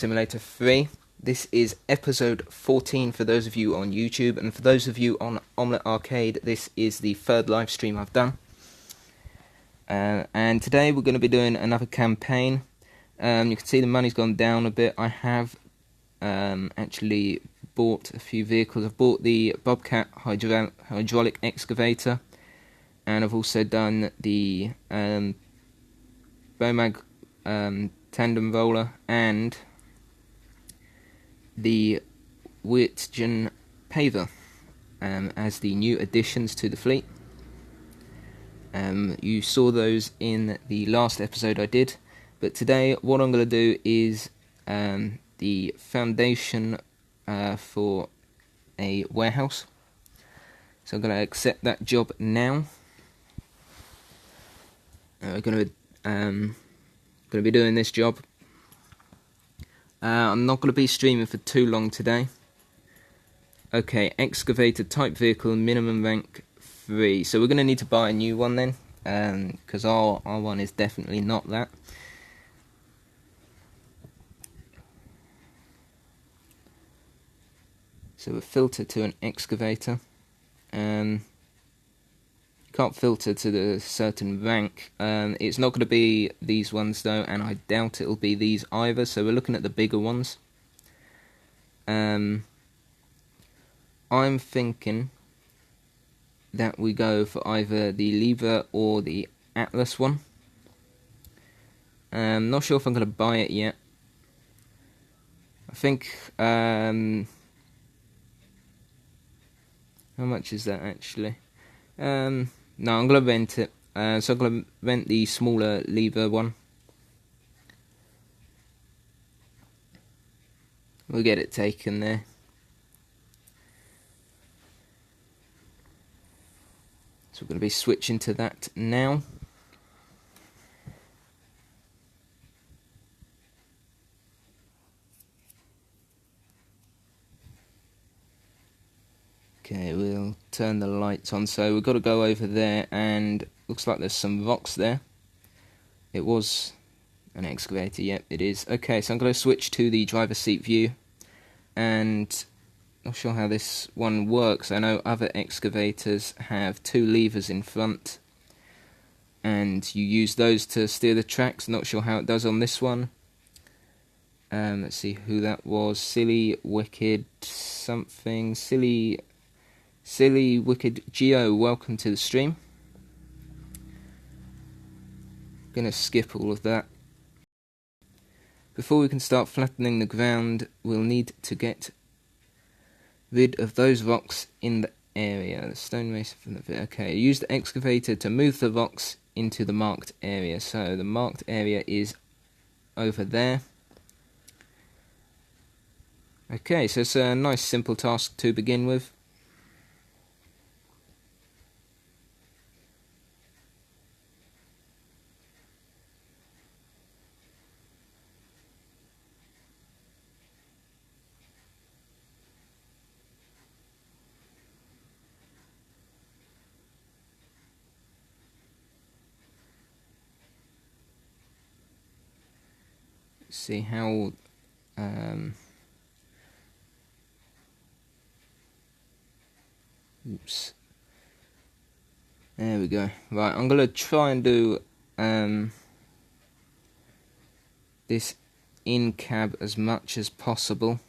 Simulator 3. This is episode 14 for those of you on YouTube, and for those of you on Omelette Arcade, this is the third live stream I've done. And today we're going to be doing another campaign. You can see the money's gone down a bit. I have actually bought a few vehicles. I've bought the Bobcat hydraulic excavator, and I've also done the Bomag tandem roller and the Witgen paver as the new additions to the fleet. You saw those in the last episode I did, but today what I'm going to do is the foundation for a warehouse. So I'm going to accept that job now. We're going to be doing this job. I'm not going to be streaming for too long today. Okay, excavator type vehicle, minimum rank 3. So we're going to need to buy a new one then, because our one is definitely not that. So we'll filter to an excavator. Can't filter to the certain rank. It's not going to be these ones though, and I doubt it'll be these either, so we're looking at the bigger ones. I'm thinking that we go for either the Lever or the Atlas one. Not sure if I'm going to buy it yet. I think how much is that actually? No, I'm going to rent it. So I'm going to rent the smaller Lever one. We'll get it taken there. So we're going to be switching to that now. Okay, we'll turn the lights on. So we've got to go over there, and looks like there's some rocks there. It was an excavator, yep, it is. Okay, so I'm going to switch to the driver's seat view, and not sure how this one works. I know other excavators have 2 levers in front, and you use those to steer the tracks. Not sure how it does on this one. Let's see who that was. Silly Wicked something. Silly Wicked Geo, welcome to the stream. Gonna skip all of that. Before we can start flattening the ground, we'll need to get rid of those rocks in the area. The stonemason from the... Okay, use the excavator to move the rocks into the marked area. So the marked area is over there. Okay, so it's a nice simple task to begin with. See how oops, there we go. Right, I'm gonna try and do this in cab as much as possible.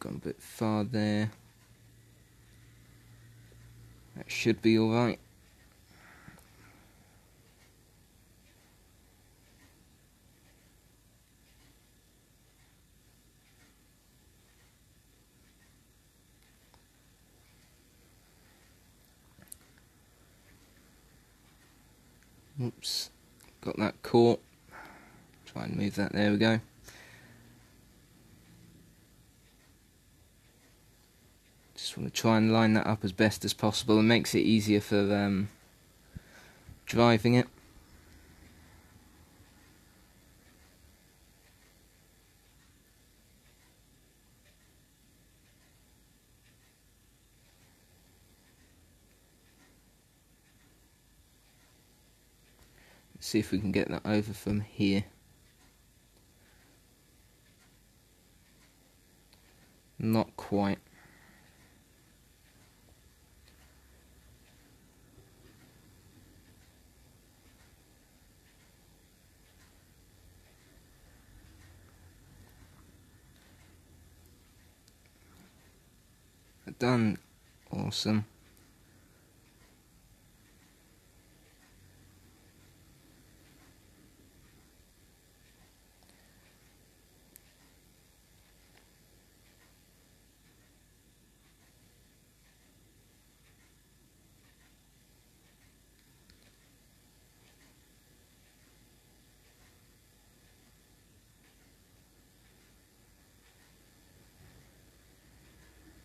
Gone a bit far there. That should be alright. Oops, got that caught. Try and move that, there we go. Just want to try and line that up as best as possible. It makes it easier for driving it. see if we can get that over from here. Not quite. Done. Awesome.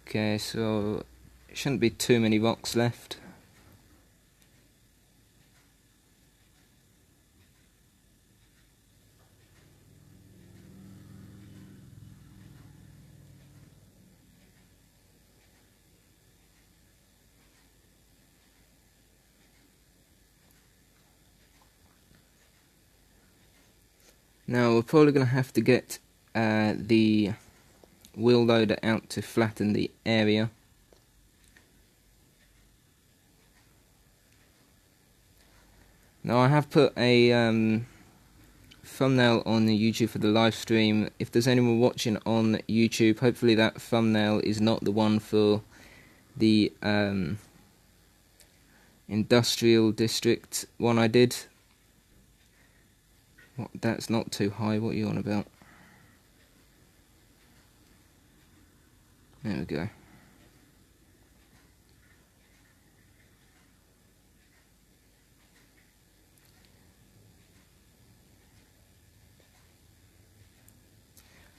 Okay, so shouldn't be too many rocks left. Now we're probably going to have to get the wheel loader out to flatten the area. Now I have put a thumbnail on the YouTube for the live stream. If there's anyone watching on YouTube, hopefully that thumbnail is not the one for the industrial district one I did. What, that's not too high, what are you on about? There we go.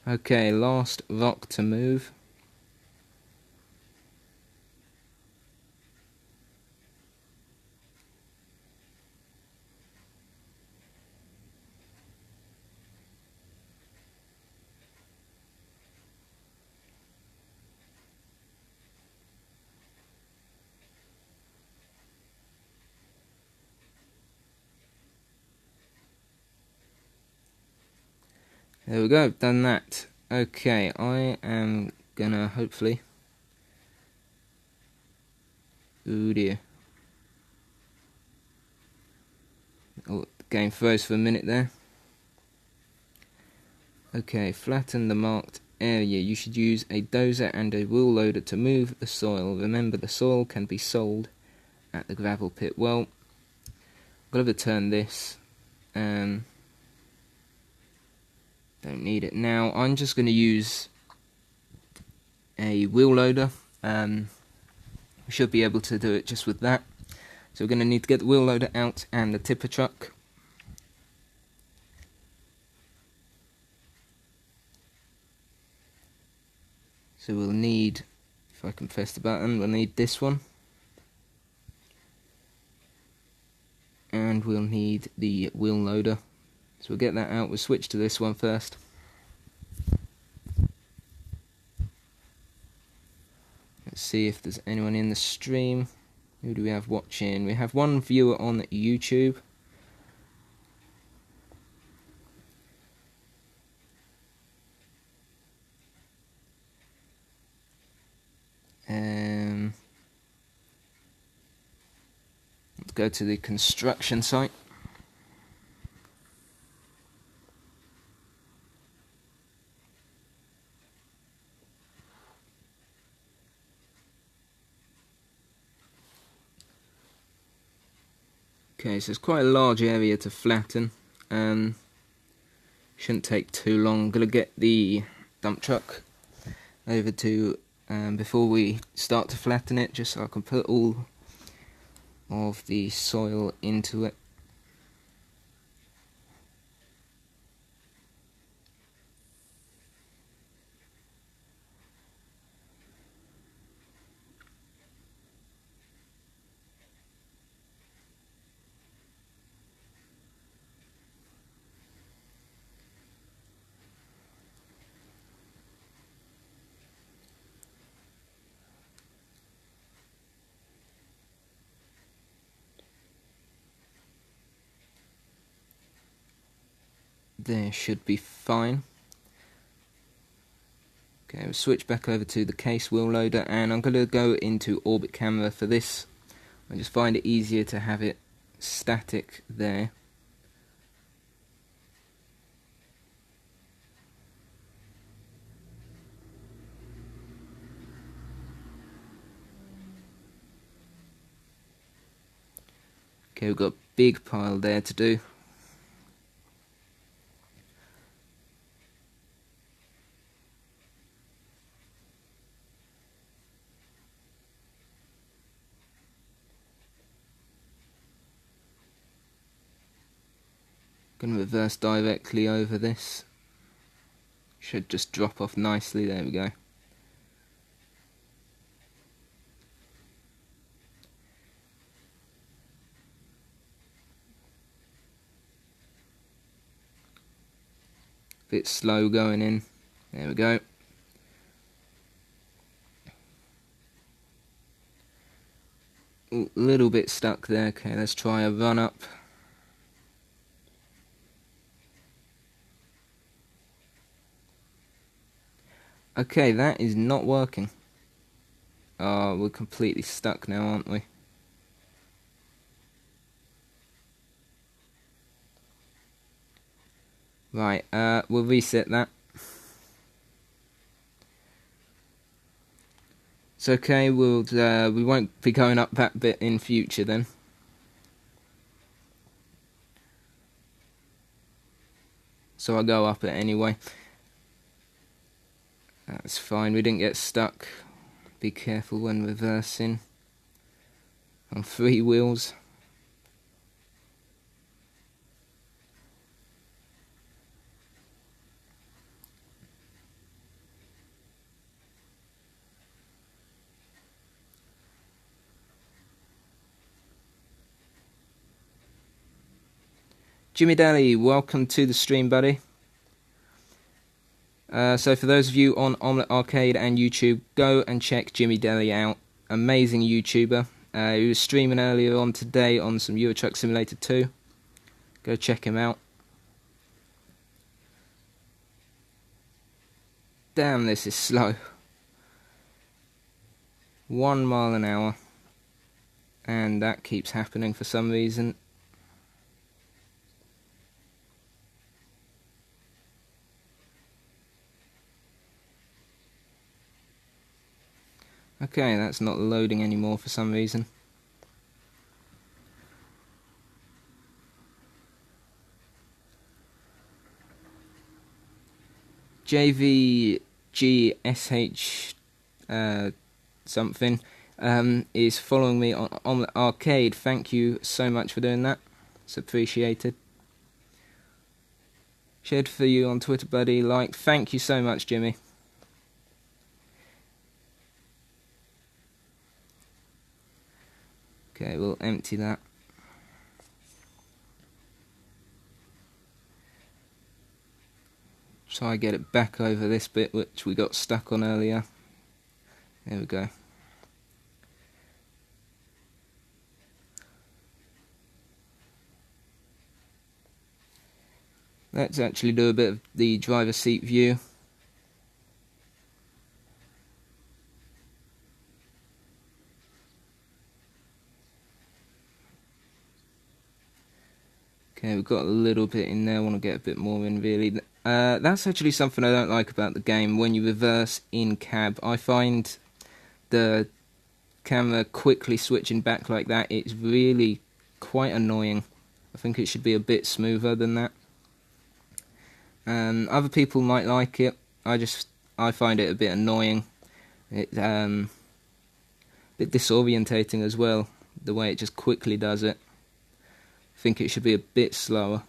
Okay, last rock to move. There we go, done that. Okay, I am gonna hopefully... Ooh dear. Oh, the game froze for a minute there. Okay, flatten the marked area. You should use a dozer and a wheel loader to move the soil. Remember, the soil can be sold at the gravel pit. Well, I'm going to return this. Don't need it now. I'm just going to use a wheel loader. We should be able to do it just with that. So we're going to need to get the wheel loader out and the tipper truck. So we'll need, if I can press the button, we'll need this one. And we'll need the wheel loader. So we'll get that out, we'll switch to this one first. Let's see if there's anyone in the stream. Who do we have watching? We have one viewer on YouTube. Let's go to the construction site. Okay, so it's quite a large area to flatten. Shouldn't take too long. I'm going to get the dump truck over to before we start to flatten it, just so I can put all of the soil into it. there should be fine. Okay, we'll switch back over to the case wheel loader, and I'm going to go into orbit camera for this. I just find it easier to have it static there. Okay, we've got a big pile there to do. Going to reverse directly over this. Should just drop off nicely. There we go. Bit slow going in. There we go. A little bit stuck there. Okay, let's try a run up. Okay, that is not working. Oh, we're completely stuck now, aren't we? Right, we'll reset that. It's okay, we won't be going up that bit in future then. So I'll go up it anyway. That's fine, we didn't get stuck. Be careful when reversing on 3 wheels. Jimmy Daly, welcome to the stream, buddy. So for those of you on Omelette Arcade and YouTube, go and check Jimmy Daly out. Amazing YouTuber. He was streaming earlier on today on some Euro Truck Simulator 2. Go check him out. Damn, this is slow. 1 mile an hour. And that keeps happening for some reason. Okay, that's not loading anymore for some reason. JVGSH something is following me on Omelette Arcade. Thank you so much for doing that. It's appreciated. Shared for you on Twitter, buddy. Like, thank you so much, Jimmy. Okay, we'll empty that. Try get it back over this bit which we got stuck on earlier. There we go. Let's actually do a bit of the driver's seat view. Okay, we've got a little bit in there. I want to get a bit more in, really. That's actually something I don't like about the game. When you reverse in cab, I find the camera quickly switching back like that, it's really quite annoying. I think it should be a bit smoother than that. Other people might like it. I find it a bit annoying. It's a bit disorientating as well, the way it just quickly does it. I think it should be a bit slower.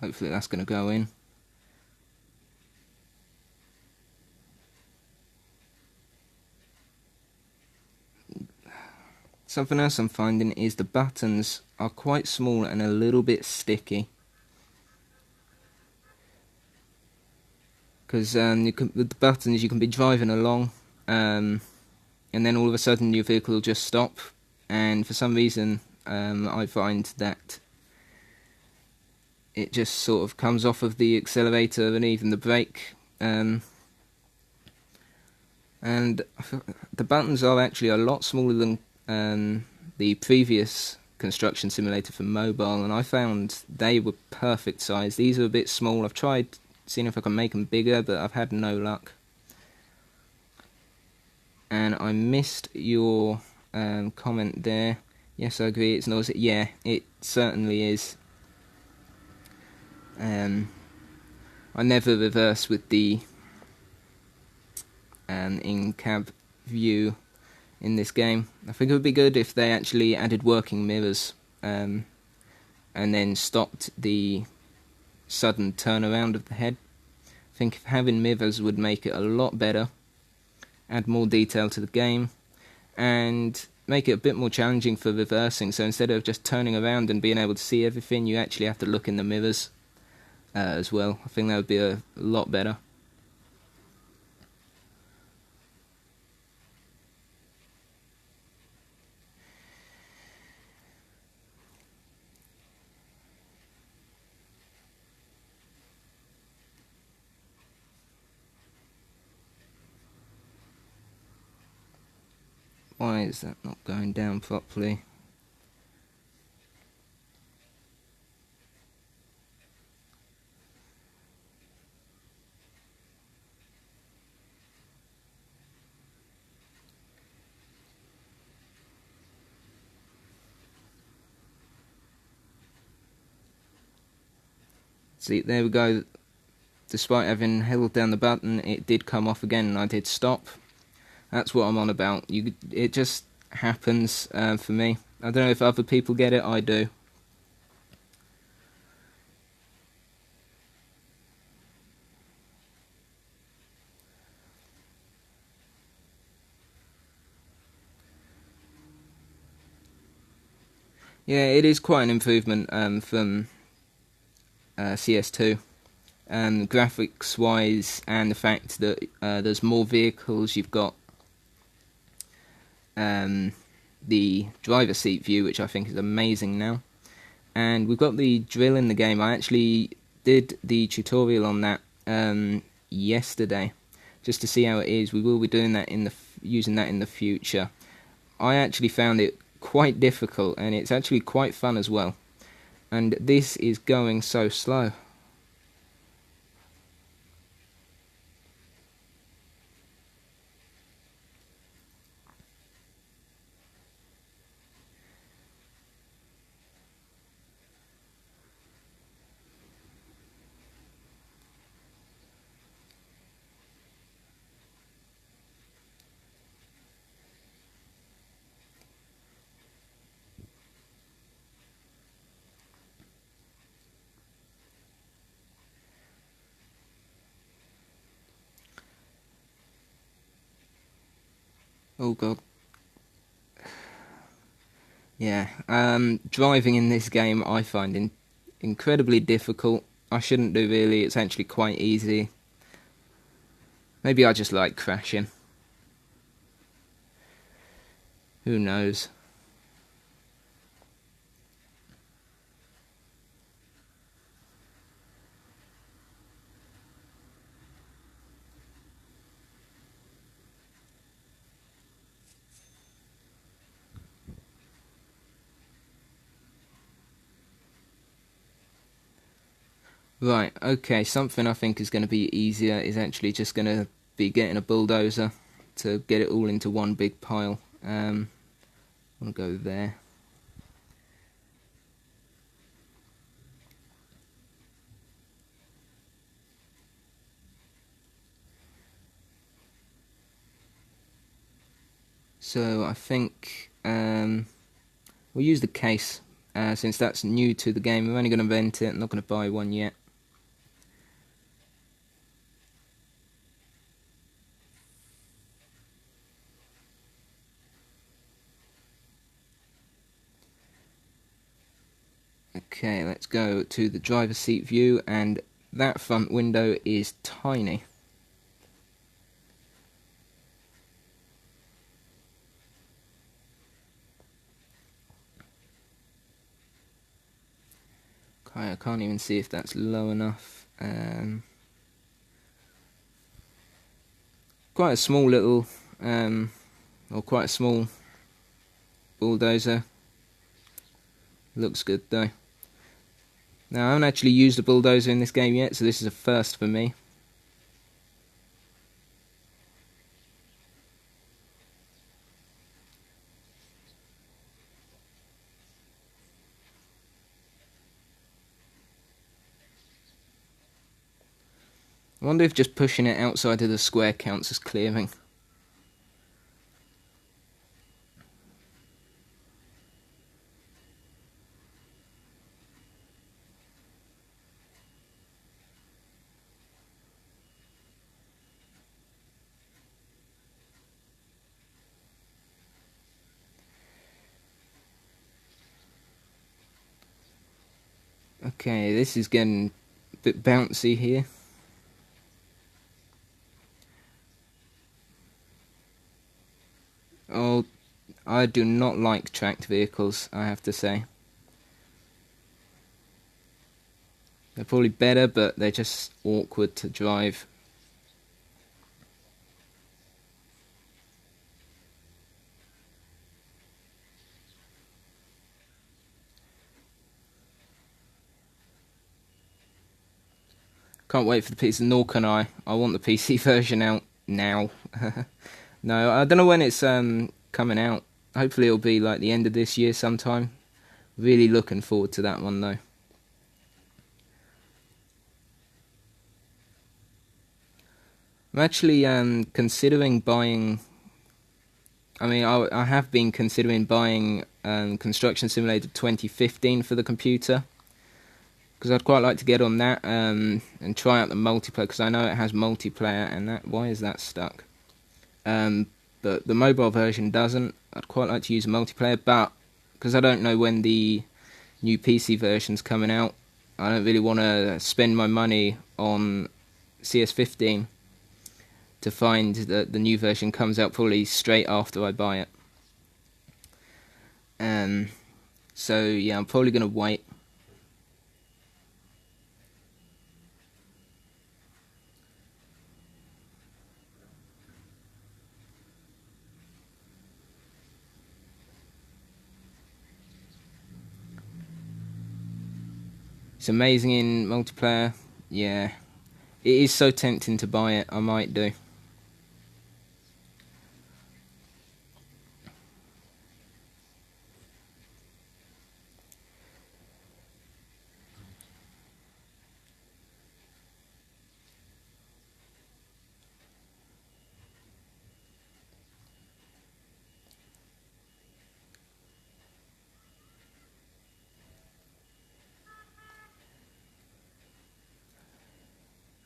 Hopefully that's going to go in. Something else I'm finding is the buttons are quite small and a little bit sticky. Because with the buttons you can be driving along and then all of a sudden your vehicle will just stop, and for some reason I find that it just sort of comes off of the accelerator and even the brake, and the buttons are actually a lot smaller than the previous construction simulator for mobile, and I found they were perfect size. These are a bit small. I've tried seeing if I can make them bigger, but I've had no luck. And I missed your comment there. Yes, I agree, it's noisy. Yeah, it certainly is. I never reverse with the in-cab view in this game. I think it would be good if they actually added working mirrors and then stopped the sudden turnaround of the head. I think having mirrors would make it a lot better, add more detail to the game, and make it a bit more challenging for reversing. So instead of just turning around and being able to see everything, you actually have to look in the mirrors as well. I think that would be a lot better. Why is that not going down properly? See, there we go. Despite having held down the button, it did come off again, and I did stop. That's what I'm on about. It just happens for me. I don't know if other people get it, I do. Yeah, it is quite an improvement from CS2. Graphics wise, and the fact that there's more vehicles. You've got the driver's seat view, which I think is amazing now, and we've got the drill in the game. I actually did the tutorial on that yesterday, just to see how it is. We will be doing that using that in the future. I actually found it quite difficult, and it's actually quite fun as well. And this is going so slow. Oh god. Yeah, driving in this game I find incredibly difficult. I shouldn't do really, it's actually quite easy. Maybe I just like crashing. Who knows? Right, okay, something I think is going to be easier is actually just going to be getting a bulldozer to get it all into one big pile. I'm going to go there. So I think we'll use the case, since that's new to the game. I'm only going to rent it, I'm not going to buy one yet. Okay, let's go to the driver's seat view, and that front window is tiny. Okay, I can't even see if that's low enough. Quite a small little, or quite a small bulldozer. Looks good though. Now, I haven't actually used a bulldozer in this game yet, so this is a first for me. I wonder if just pushing it outside of the square counts as clearing. Okay, this is getting a bit bouncy here. Oh, I do not like tracked vehicles, I have to say. They're probably better, but they're just awkward to drive. Can't wait for the PC, nor can I. I want the PC version out now. No, I don't know when it's coming out. Hopefully it'll be like the end of this year sometime. Really looking forward to that one though. I'm actually considering buying... I have been considering buying Construction Simulator 2015 for the computer, because I'd quite like to get on that and try out the multiplayer, because I know it has multiplayer, and that... Why is that stuck? But the mobile version doesn't. I'd quite like to use multiplayer, but because I don't know when the new PC version's coming out, I don't really want to spend my money on CS15 to find that the new version comes out probably straight after I buy it. So yeah, I'm probably going to wait. It's amazing in multiplayer. Yeah, it is so tempting to buy it. I might do.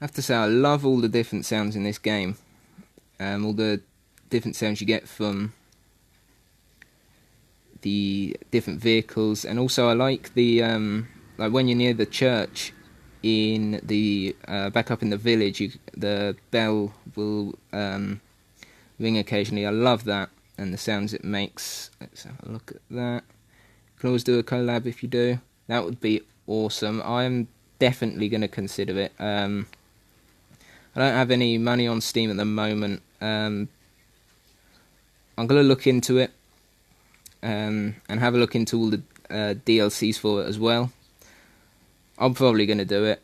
I have to say, I love all the different sounds in this game. All the different sounds you get from the different vehicles, and also I like the like when you're near the church in the back up in the village, the bell will ring occasionally. I love that, and the sounds it makes. Let's have a look at that. You can always do a collab if you do. That would be awesome. I'm definitely going to consider it. I don't have any money on Steam at the moment. I'm going to look into it and have a look into all the DLCs for it as well. I'm probably going to do it.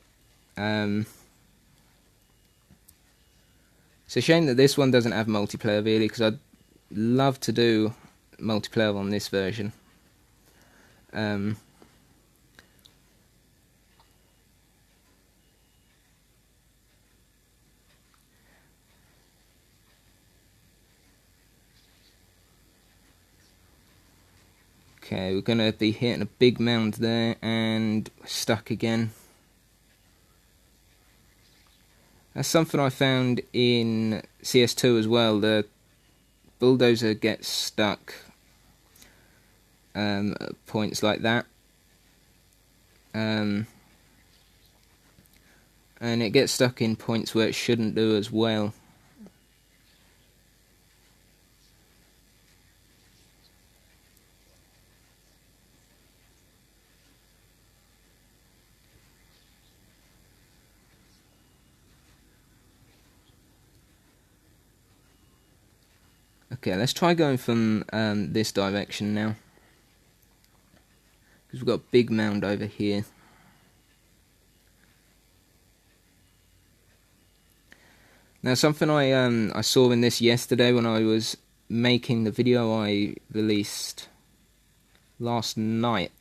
It's a shame that this one doesn't have multiplayer, really, because I'd love to do multiplayer on this version. Okay, we're going to be hitting a big mound there, and stuck again. That's something I found in CS2 as well. The bulldozer gets stuck at points like that. and it gets stuck in points where it shouldn't do as well. Okay, let's try going from this direction now, because we've got a big mound over here. Now, something I saw in this yesterday when I was making the video I released last night,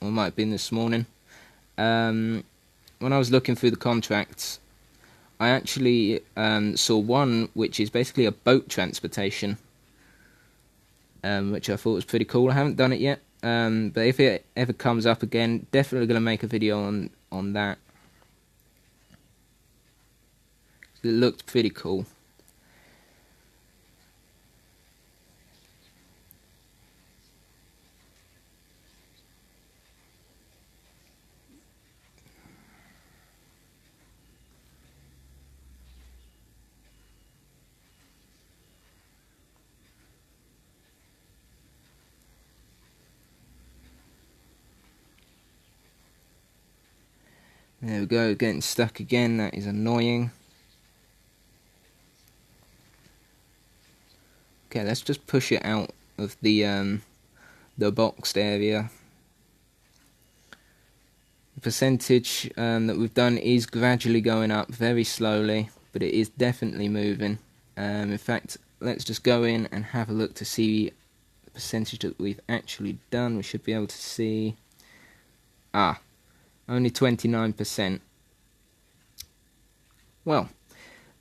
or it might have been this morning. When I was looking through the contracts, I actually saw one which is basically a boat transportation, which I thought was pretty cool. I haven't done it yet, but if it ever comes up again, definitely going to make a video on that. It looked pretty cool. There we go, getting stuck again. That is annoying. Okay, let's just push it out of the boxed area. The percentage that we've done is gradually going up, very slowly, but it is definitely moving. In fact, let's just go in and have a look to see the percentage that we've actually done. We should be able to see... only 29%. Well,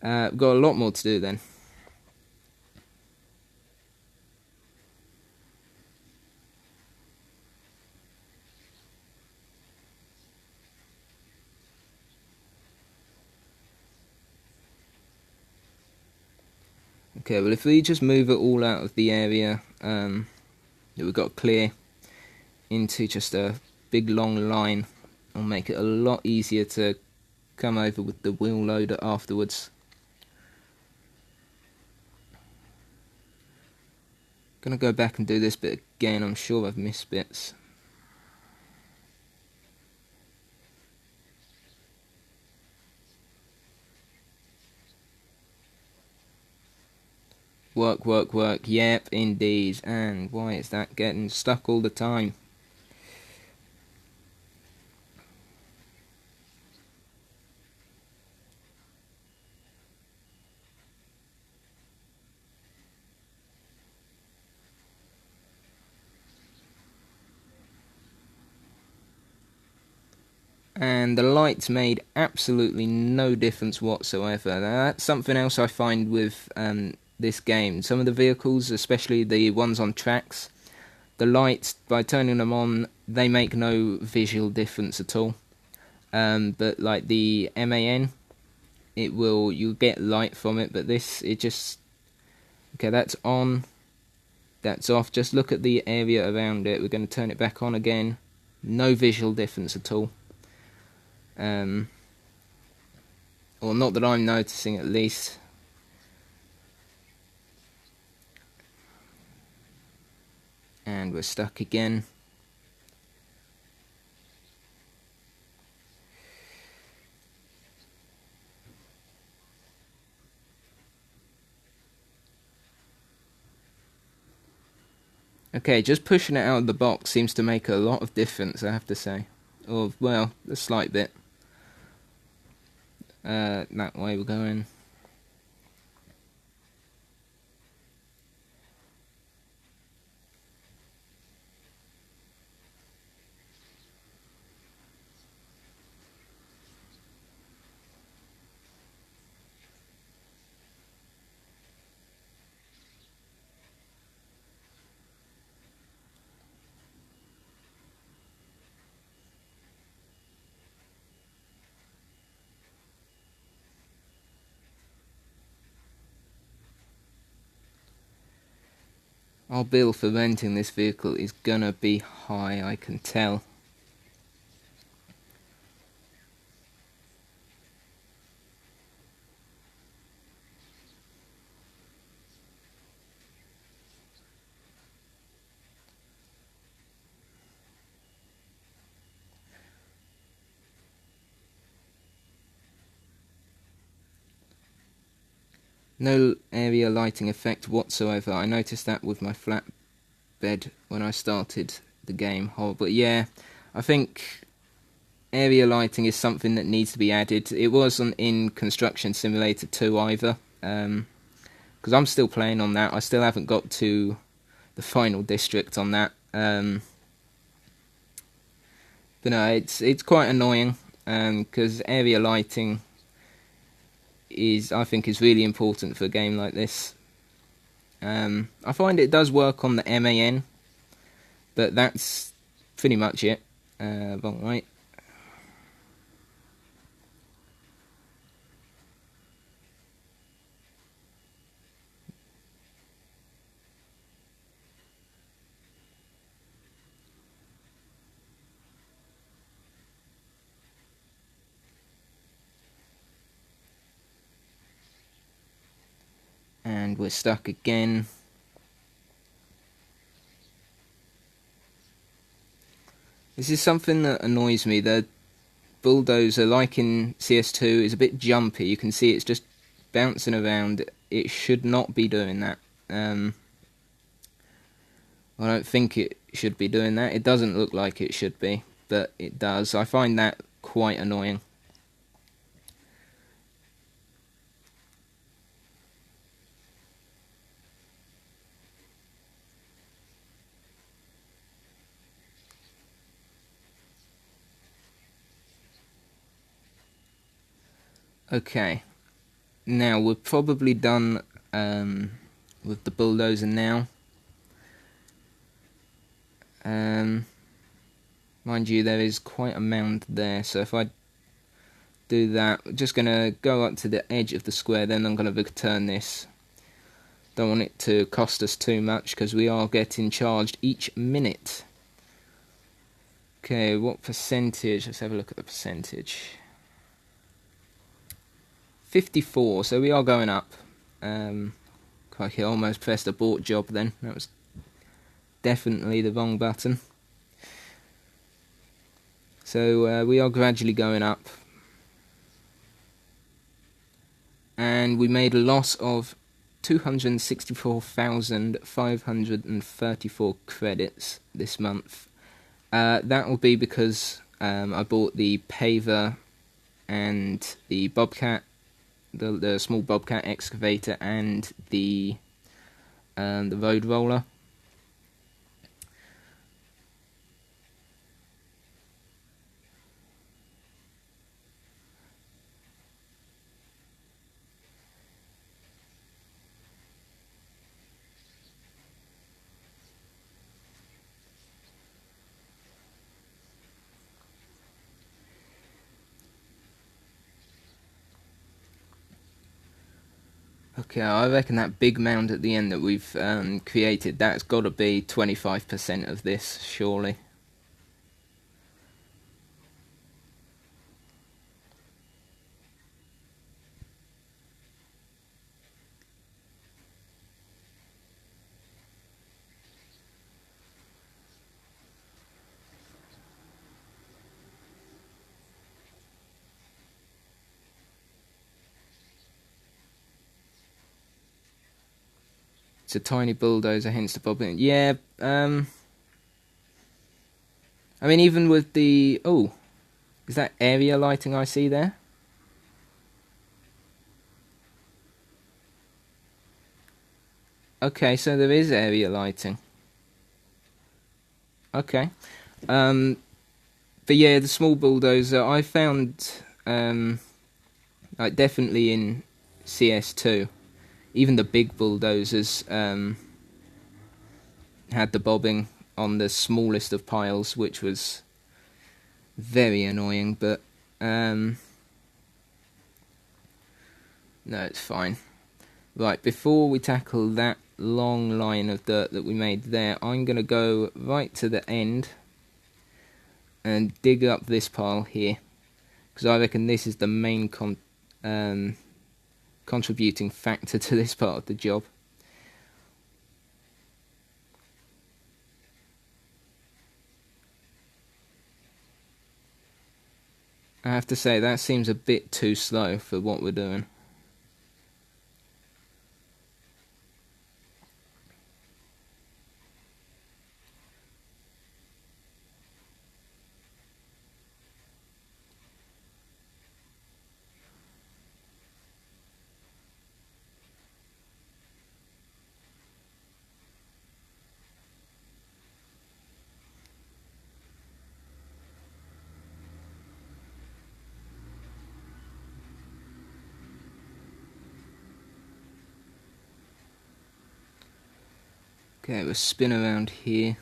we've got a lot more to do then. Okay, well, if we just move it all out of the area that we've got clear into just a big long line, it'll make it a lot easier to come over with the wheel loader afterwards. Gonna go back and do this bit again. I'm sure I've missed bits. Work, work, work. Yep, indeed. And why is that getting stuck all the time? And the lights made absolutely no difference whatsoever. Now, that's something else I find with this game. Some of the vehicles, especially the ones on tracks, the lights, by turning them on, they make no visual difference at all. But like the MAN, you'll get light from it, but this, it just... Okay, that's on, that's off. Just look at the area around it. We're going to turn it back on again. No visual difference at all. Or not that I'm noticing, at least. And we're stuck again. Okay, just pushing it out of the box seems to make a lot of difference, I have to say. Or, well, a slight bit. That way we're going. Our bill for renting this vehicle is gonna be high, I can tell. No area lighting effect whatsoever. I noticed that with my flat bed when I started the game. But yeah, I think area lighting is something that needs to be added. It wasn't in Construction Simulator 2 either, because I'm still playing on that. I still haven't got to the final district on that. But no, it's quite annoying, because area lighting I think is really important for a game like this. I find it does work on the MAN, but that's pretty much it. Right. And we're stuck again. This is something that annoys me. The bulldozer, like in CS2, is a bit jumpy. You can see it's just bouncing around. It should not be doing that. I don't think it should be doing that. It doesn't look like it should be, but it does. I find that quite annoying. Okay, now we're probably done with the bulldozer now. Mind you, there is quite a mound there, so if I do that, we're just going to go up to the edge of the square, then I'm going to return this. Don't want it to cost us too much, because we are getting charged each minute. Okay, what percentage? Let's have a look at the percentage. 54, so we are going up. Crikey, I almost pressed abort job then. That was definitely the wrong button. So we are gradually going up. And we made a loss of 264,534 credits this month. That will be because I bought the paver and the bobcat, the small bobcat excavator, and the road roller. Okay, I reckon that big mound at the end that we've created, that's got to be 25% of this, surely. It's a tiny bulldozer, hence the bobbing. Yeah, I mean, even with the... Oh, is that area lighting I see there? Okay, so there is area lighting. Okay. But yeah, the small bulldozer, I found, like, definitely in CS2, even the big bulldozers had the bobbing on the smallest of piles, which was very annoying, but no, it's fine. Right, before we tackle that long line of dirt that we made there, I'm going to go right to the end and dig up this pile here, because I reckon this is the main contributing factor to this part of the job. I have to say, that seems a bit too slow for what we're doing. Okay, we'll spin around here.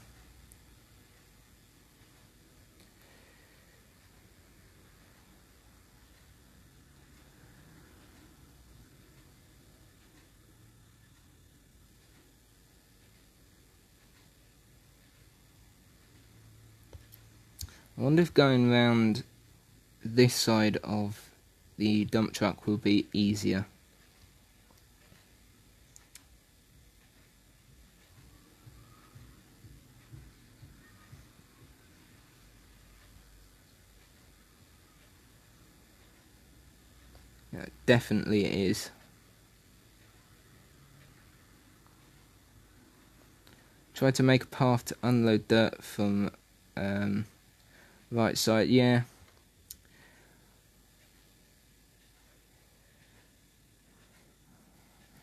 I wonder if going round this side of the dump truck will be easier. Yeah, definitely it is. Try to make a path to unload dirt from right side. Yeah.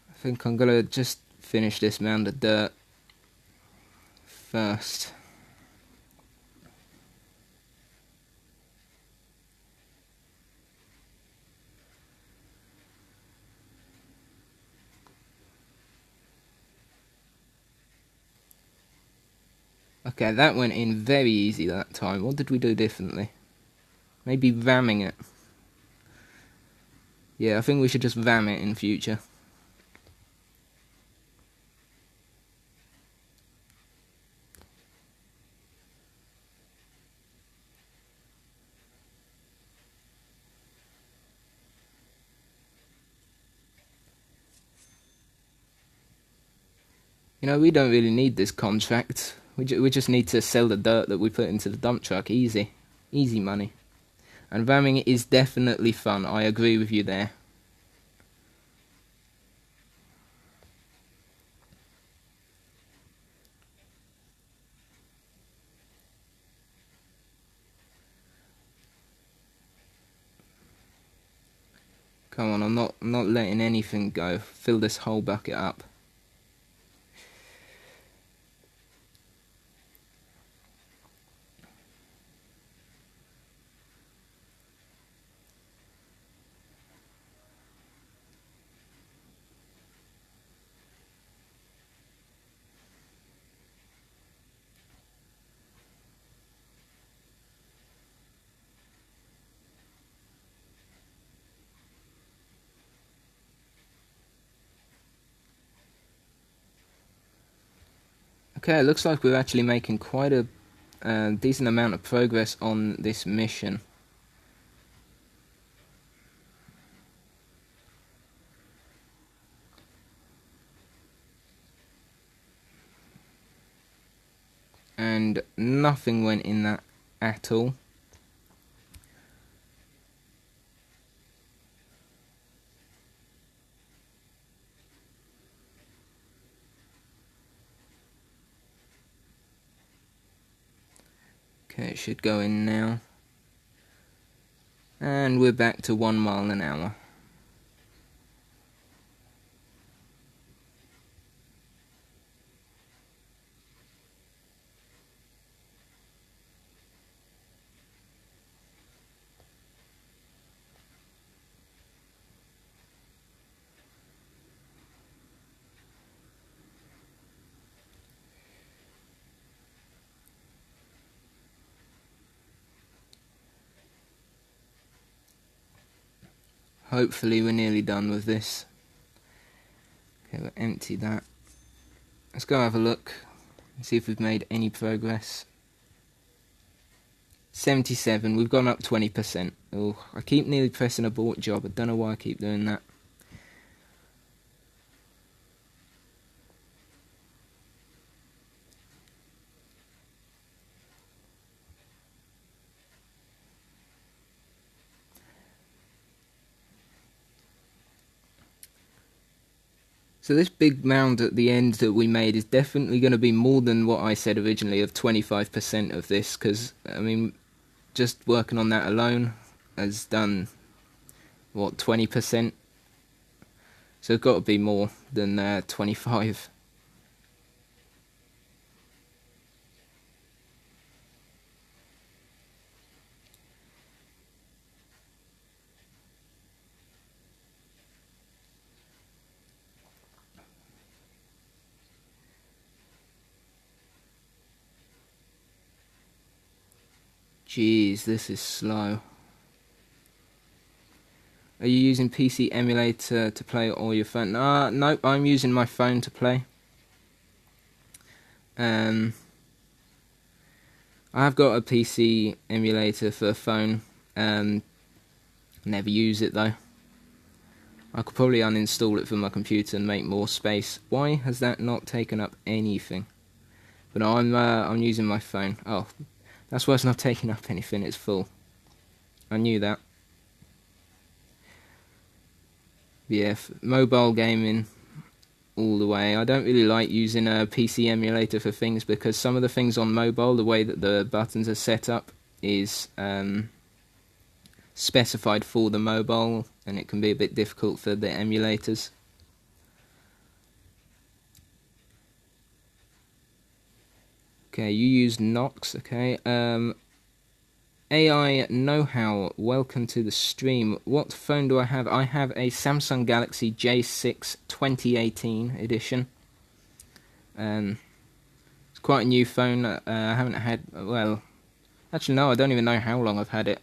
I think I'm gonna just finish this mound of dirt first. Okay, that went in very easy that time. What did we do differently? Maybe ramming it. Yeah, I think we should just ram it in future. You know, we don't really need this contract. We just need to sell the dirt that we put into the dump truck. Easy. Easy money. And ramming is definitely fun. I agree with you there. Come on, I'm not letting anything go. Fill this whole bucket up. Okay, it looks like we're actually making quite a decent amount of progress on this mission. And nothing went in that at all. Okay, it should go in now. And we're back to 1 mile an hour. Hopefully we're nearly done with this. Okay, we'll empty that. Let's go have a look and see if we've made any progress. 77, we've gone up 20%. Oh, I keep nearly pressing abort job. I don't know why I keep doing that. So this big mound at the end that we made is definitely going to be more than what I said originally of 25% of this, because, I mean, just working on that alone has done, what, 20%? So it's got to be more than 25. Jeez, this is slow. Are you using PC emulator to play or your phone? Nope, I'm using my phone to play. I have got a PC emulator for a phone. Never use it though. I could probably uninstall it from my computer and make more space. Why has that not taken up anything? But no, I'm using my phone. Oh, that's worse than not taking up anything. It's full. I knew that. Yeah, mobile gaming all the way. I don't really like using a PC emulator for things because some of the things on mobile, the way that the buttons are set up, is specified for the mobile, and it can be a bit difficult for the emulators. Okay, you use Nox. Okay. AI Know-How, welcome to the stream. What phone do I have? I have a Samsung Galaxy J6 2018 edition. It's quite a new phone. I haven't had, well, actually no, I don't even know how long I've had it.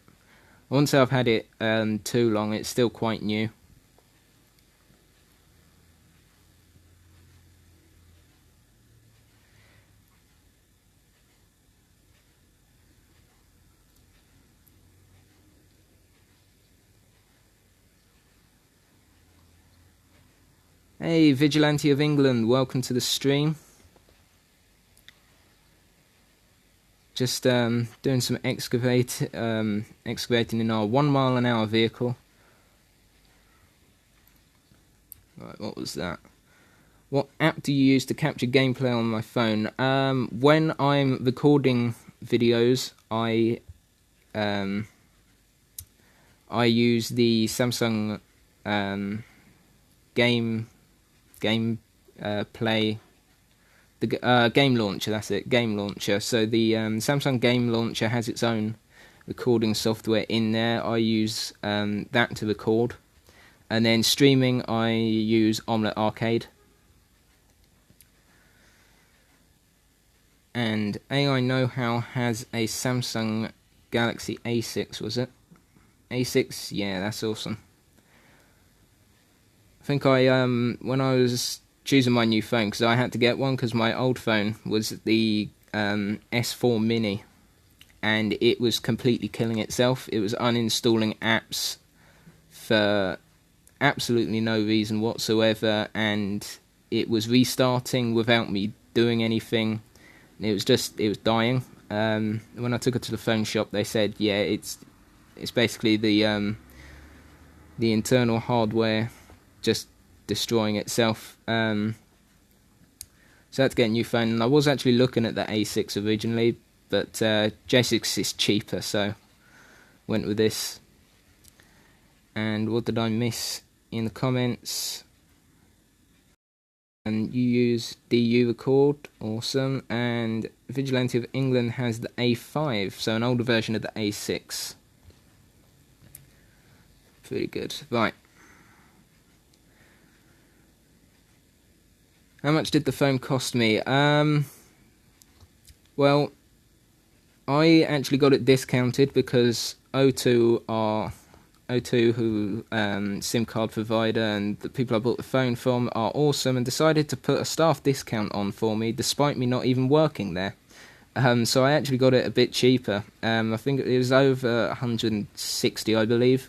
I wouldn't say I've had it too long. It's still quite new. Hey, Vigilante of England, welcome to the stream. Just doing some excavating in our 1 mile an hour vehicle. Right, what was that? What app do you use to capture gameplay on my phone? When I'm recording videos, I use the Samsung game play, the game launcher. That's it, game launcher. So the Samsung game launcher has its own recording software in there. I use that to record, and then streaming I use Omelette Arcade. And AI Know-How has a Samsung Galaxy A6, was it? A6, yeah, that's awesome. I think when I was choosing my new phone, because I had to get one because my old phone was the S4 Mini, and it was completely killing itself. It was uninstalling apps for absolutely no reason whatsoever, and it was restarting without me doing anything. It was dying. When I took it to the phone shop, they said, yeah, it's basically the internal hardware just destroying itself. So I had to get a new phone, and I was actually looking at the A6 originally, but J6 is cheaper, so went with this. And what did I miss in the comments? And you use DU Record, awesome. And Vigilante of England has the A5, so an older version of the A6. Pretty good. Right. How much did the phone cost me? Well, I actually got it discounted because O2, who SIM card provider, and the people I bought the phone from are awesome, and decided to put a staff discount on for me despite me not even working there. So I actually got it a bit cheaper. I think it was over 160, I believe.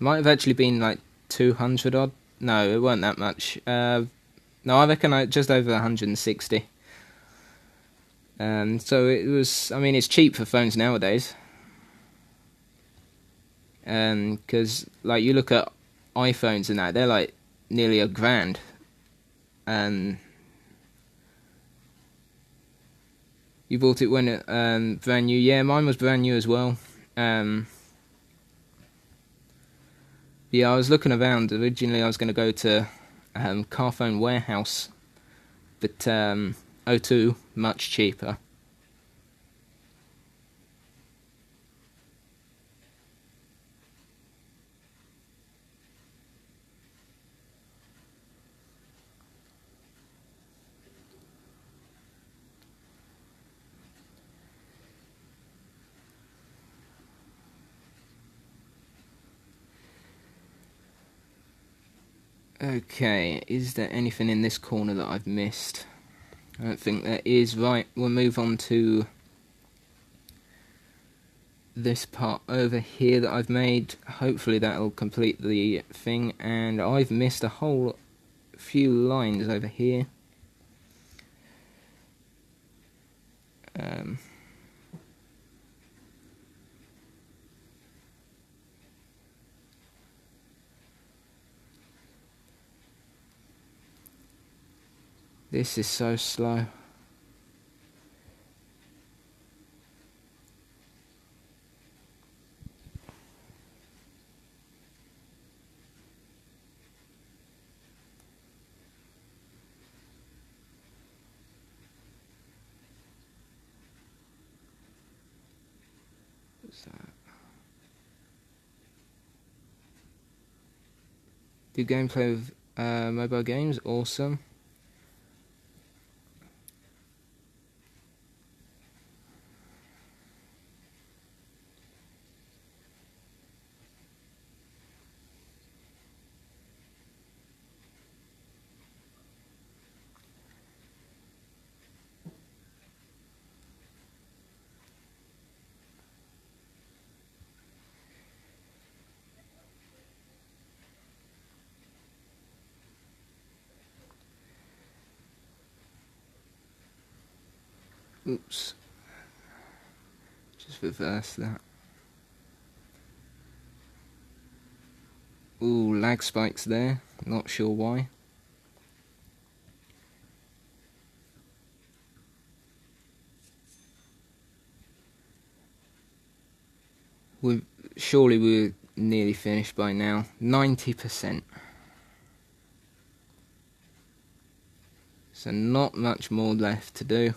Might have actually been like 200 odd. No, it weren't that much. No, I reckon just over 160. So it was, I mean, it's cheap for phones nowadays. Because, like, you look at iPhones and that, they're like nearly $1,000. You bought it when it brand new? Yeah, mine was brand new as well. Yeah, I was looking around. Originally, I was going to go to Carphone Warehouse, but O2 much cheaper. Okay, is there anything in this corner that I've missed? I don't think there is. Right, we'll move on to this part over here that I've made. Hopefully that'll complete the thing, and I've missed a whole few lines over here. This is so slow. What's that? Do gameplay of mobile games? Awesome. Oops. Just reverse that. Ooh, lag spikes there. Not sure why. Surely we're nearly finished by now. 90%. So not much more left to do.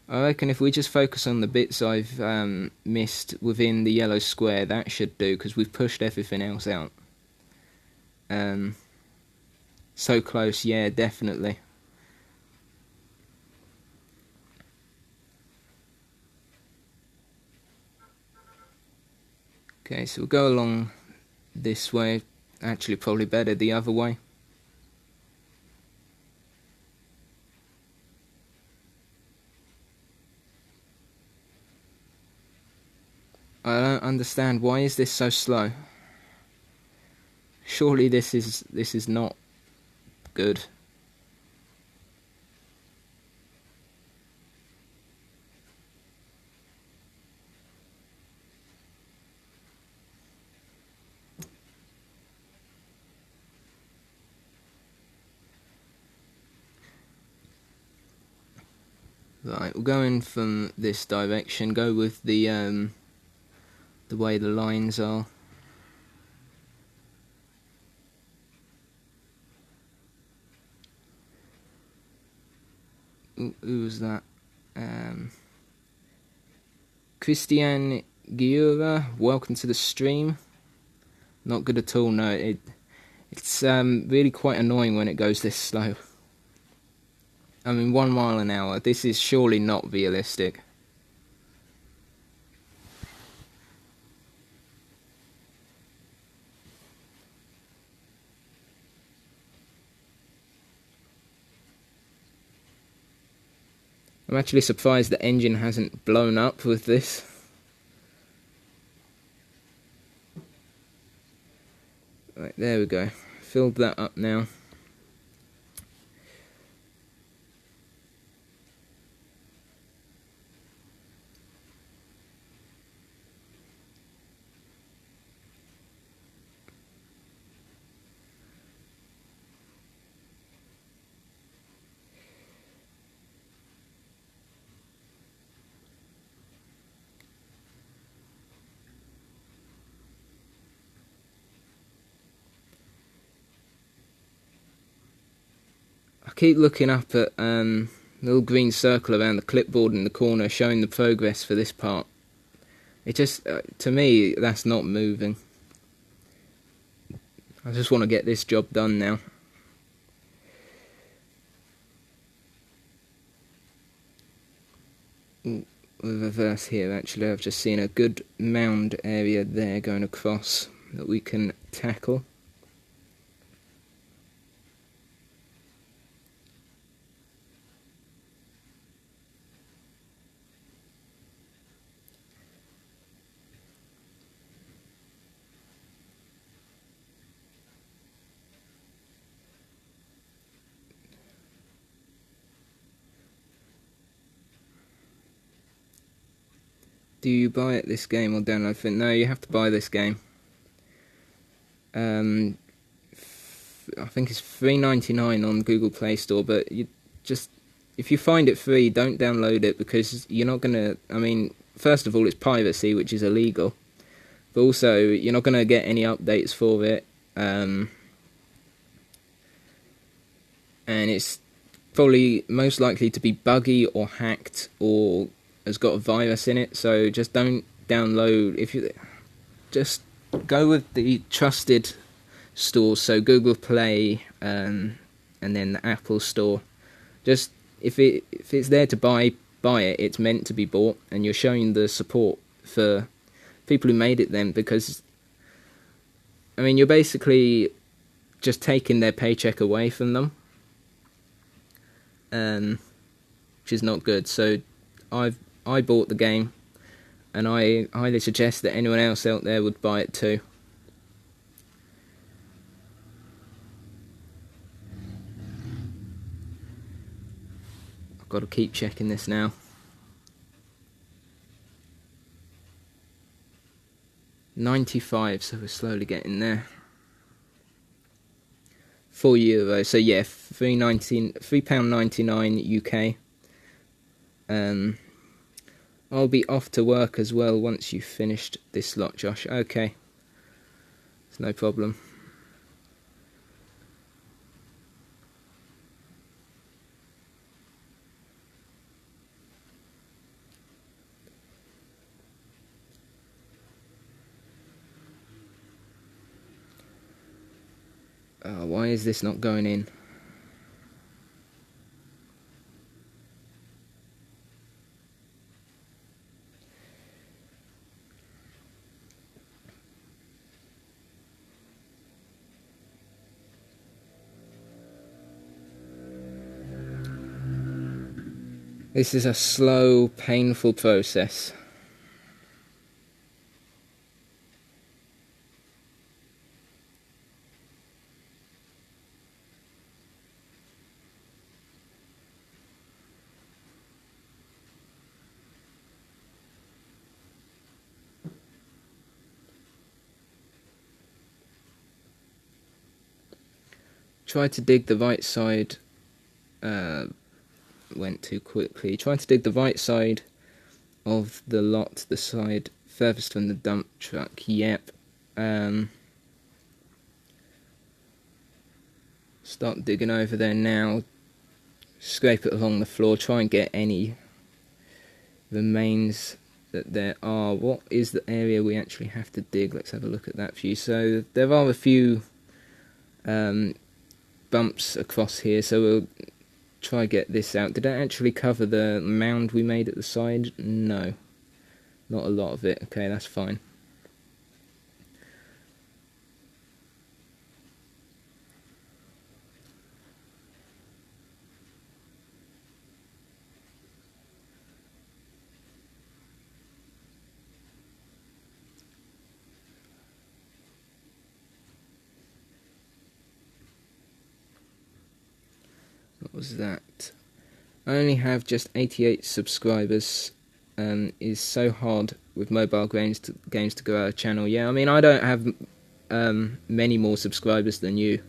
I reckon if we just focus on the bits I've missed within the yellow square, that should do, because we've pushed everything else out. So close, yeah, definitely. Okay, so we'll go along this way. Actually, probably better the other way. I don't understand, why is this so slow? Surely this is not good. Right, we'll go in from this direction, go with the way the lines are. Who was that? Christian Giura, welcome to the stream. Not good at all, no. It's really quite annoying when it goes this slow. I mean, 1 mile an hour. This is surely not realistic. I'm actually surprised the engine hasn't blown up with this. Right, there we go. Filled that up now. I keep looking up at the little green circle around the clipboard in the corner showing the progress for this part. It just, to me, that's not moving. I just want to get this job done now. reverse here. Actually, I've just seen a good mound area there going across that we can tackle. Do you buy it this game or download it? No, you have to buy this game. I think it's $3.99 on Google Play Store, but you just, if you find it free, don't download it, because you're not gonna, I mean, first of all, it's piracy, which is illegal, but also you're not gonna get any updates for it, and it's probably most likely to be buggy or hacked or has got a virus in it. So just don't download. If you just go with the trusted stores, so Google Play, and then the Apple Store. Just if it's there to buy it. It's meant to be bought, and you're showing the support for people who made it then, because I mean, you're basically just taking their paycheck away from them, which is not good. So I bought the game, and I highly suggest that anyone else out there would buy it too. I've got to keep checking this now. €95, so we're slowly getting there. €4, so yeah, £3.99 UK. I'll be off to work as well once you've finished this lot, Josh. Okay, it's no problem. Why is this not going in? This is a slow, painful process. Try to dig the right side. Went too quickly. Try to dig the right side of the lot, the side furthest from the dump truck. Yep. Start digging over there now. Scrape it along the floor. Try and get any remains that there are. What is the area we actually have to dig? Let's have a look at that view. So there are a few bumps across here, so we'll try get this out. Did I actually cover the mound we made at the side? No, not a lot of it. Okay, that's fine. What was that? I only have just 88 subscribers. Is so hard with mobile games to grow a channel. Yeah, I mean, I don't have many more subscribers than you.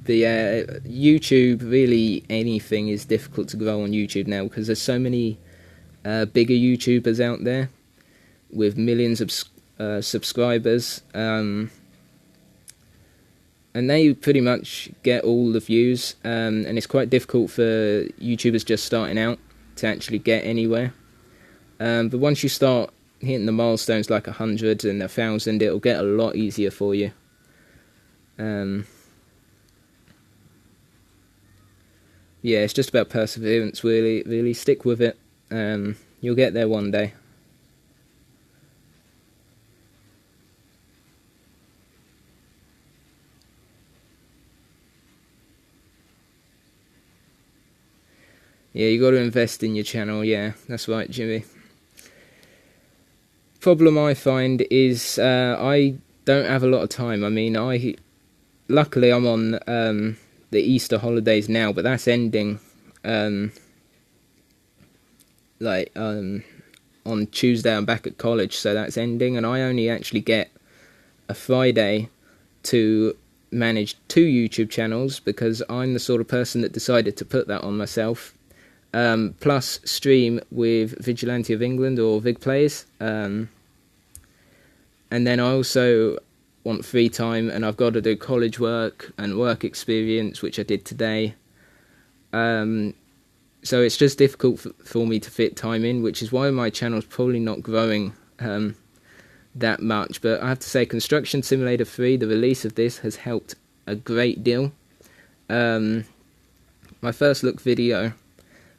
YouTube, really anything is difficult to grow on YouTube now, because there's so many bigger YouTubers out there with millions of subscribers. And they pretty much get all the views, and it's quite difficult for YouTubers just starting out to actually get anywhere. But once you start hitting the milestones like 100 and 1,000, it'll get a lot easier for you. Yeah, it's just about perseverance, really stick with it. You'll get there one day. Yeah, you got to invest in your channel. Yeah, that's right, Jimmy. Problem I find is I don't have a lot of time. I mean, luckily I'm on the Easter holidays now, but that's ending on Tuesday. I'm back at college, so that's ending, and I only actually get a Friday to manage 2 YouTube channels because I'm the sort of person that decided to put that on myself. Plus stream with Vigilante of England or Vig Plays, and then I also want free time, and I've got to do college work and work experience, which I did today. So it's just difficult for me to fit time in, which is why my channel's probably not growing that much. But I have to say, Construction Simulator 3, the release of this, has helped a great deal. My first look video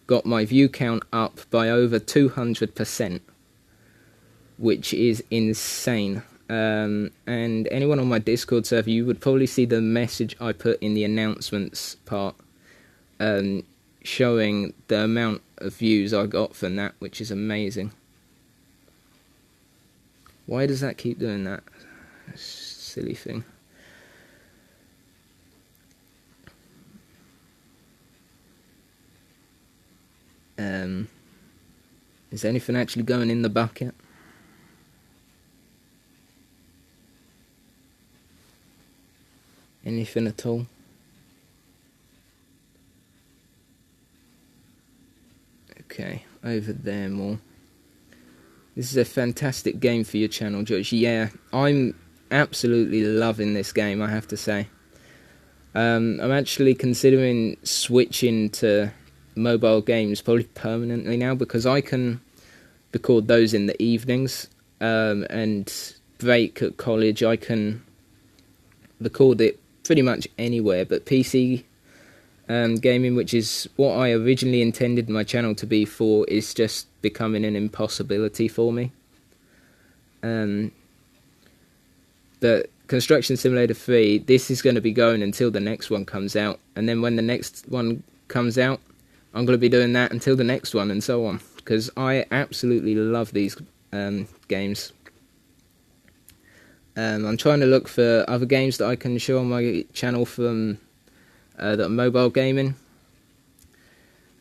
got my view count up by over 200%, which is insane. And anyone on my Discord server, you would probably see the message I put in the announcements part, showing the amount of views I got from that, which is amazing. Why does that keep doing that? Silly thing. Is anything actually going in the bucket? Anything at all? Okay, over there more. This is a fantastic game for your channel, George. Yeah, I'm absolutely loving this game, I have to say. I'm actually considering switching to mobile games probably permanently now, because I can record those in the evenings, and break at college I can record it pretty much anywhere. But PC gaming, which is what I originally intended my channel to be for, is just becoming an impossibility for me. But Construction Simulator 3, this is going to be going until the next one comes out, and then when the next one comes out, I'm going to be doing that until the next one, and so on, because I absolutely love these games. I'm trying to look for other games that I can show on my channel from that are mobile gaming.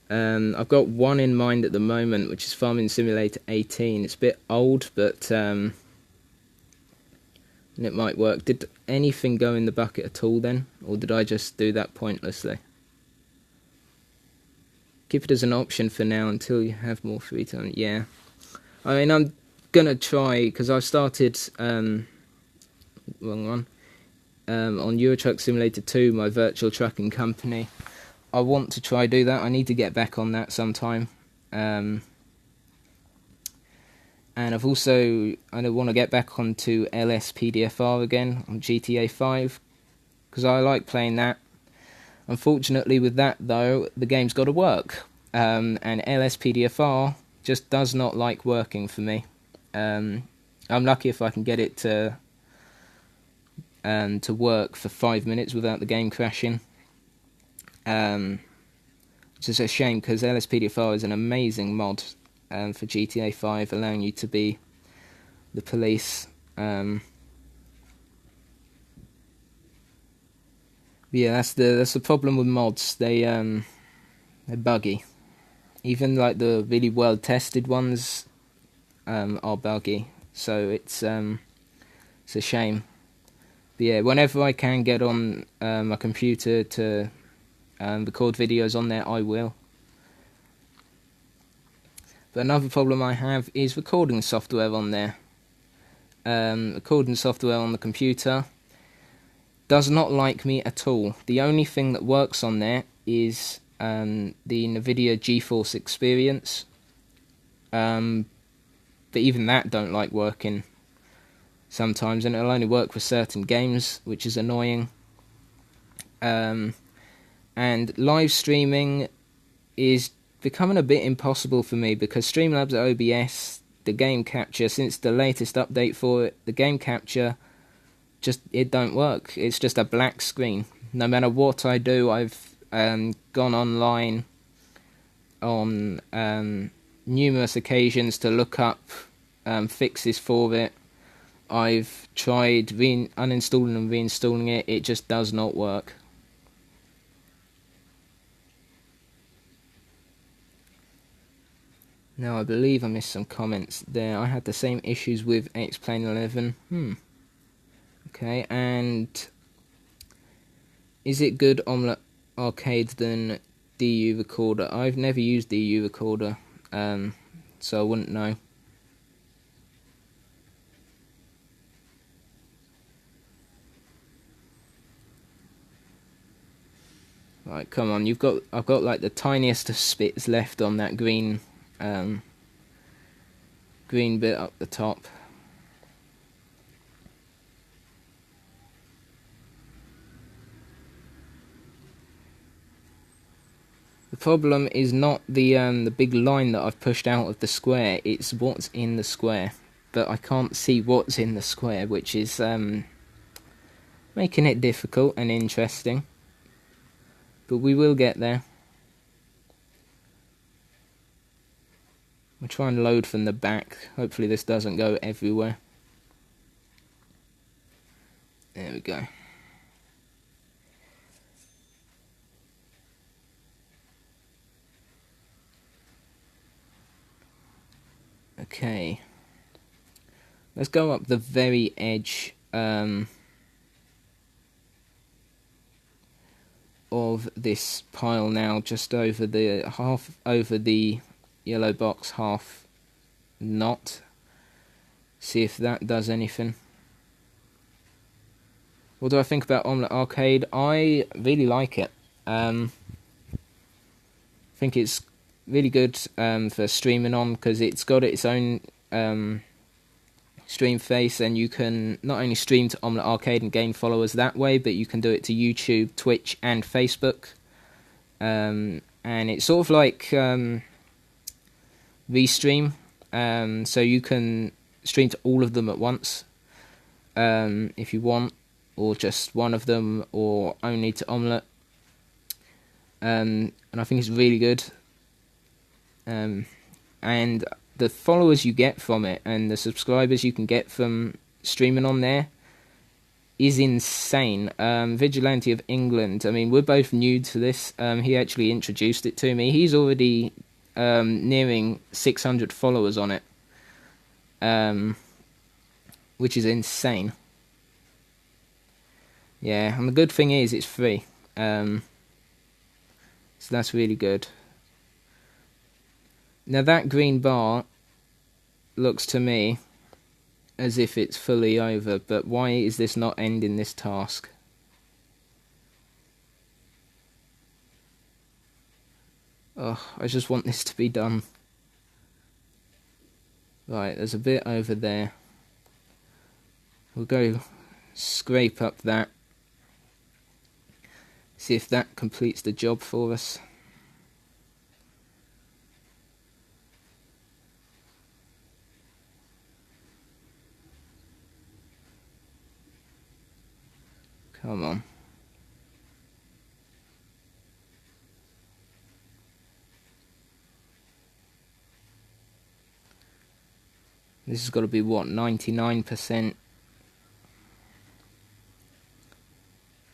I've got one in mind at the moment, which is Farming Simulator 18. It's a bit old, but it might work. Did anything go in the bucket at all then, or did I just do that pointlessly? Keep it as an option for now until you have more free time. Yeah, I mean, I'm gonna try, because I started wrong one, on Euro Truck Simulator 2, my virtual trucking company. I want to try do that. I need to get back on that sometime. And I want to get back onto LSPDFR again on GTA 5, because I like playing that. Unfortunately with that though, the game's got to work, and LSPDFR just does not like working for me. I'm lucky if I can get it to work for 5 minutes without the game crashing. Which is a shame, because LSPDFR is an amazing mod for GTA 5, allowing you to be the police. Yeah, that's the problem with mods. They're buggy. Even like the really well tested ones are buggy. So it's a shame. But yeah, whenever I can get on my computer to record videos on there, I will. But another problem I have is recording software on there. Recording software on the computer does not like me at all. The only thing that works on there is the NVIDIA GeForce Experience. But even that don't like working sometimes, and it'll only work for certain games, which is annoying. And live streaming is becoming a bit impossible for me because Streamlabs OBS, the game capture, since the latest update for it, the game capture, it don't work. It's just a black screen. No matter what I do, I've gone online on numerous occasions to look up fixes for it. I've tried uninstalling and reinstalling it. It just does not work. Now I believe I missed some comments there. I had the same issues with X-Plane 11. Okay, and is it good on arcade than DU recorder? I've never used DU recorder, so I wouldn't know. Right, come on, I've got like the tiniest of spits left on that green bit up the top. The problem is not the big line that I've pushed out of the square, it's what's in the square. But I can't see what's in the square, which is making it difficult and interesting. But we will get there. We'll try and load from the back. Hopefully this doesn't go everywhere. There we go. Okay. Let's go up the very edge of this pile now, just over the half over the yellow box, half not. See if that does anything. What do I think about Omelette Arcade? I really like it. I think it's really good for streaming on, because it's got its own stream face, and you can not only stream to Omelette Arcade and gain followers that way, but you can do it to YouTube, Twitch and Facebook. And it's sort of like Restream, so you can stream to all of them at once if you want, or just one of them, or only to Omelette. And I think it's really good. And the followers you get from it and the subscribers you can get from streaming on there is insane. Vigilante of England, I mean, we're both new to this. He actually introduced it to me. He's already nearing 600 followers on it, which is insane. Yeah, and the good thing is it's free, so that's really good. Now that green bar looks to me as if it's fully over, but why is this not ending this task? Oh, I just want this to be done. Right, there's a bit over there. We'll go scrape up that. See if that completes the job for us. Come on. This has got to be what, 99%?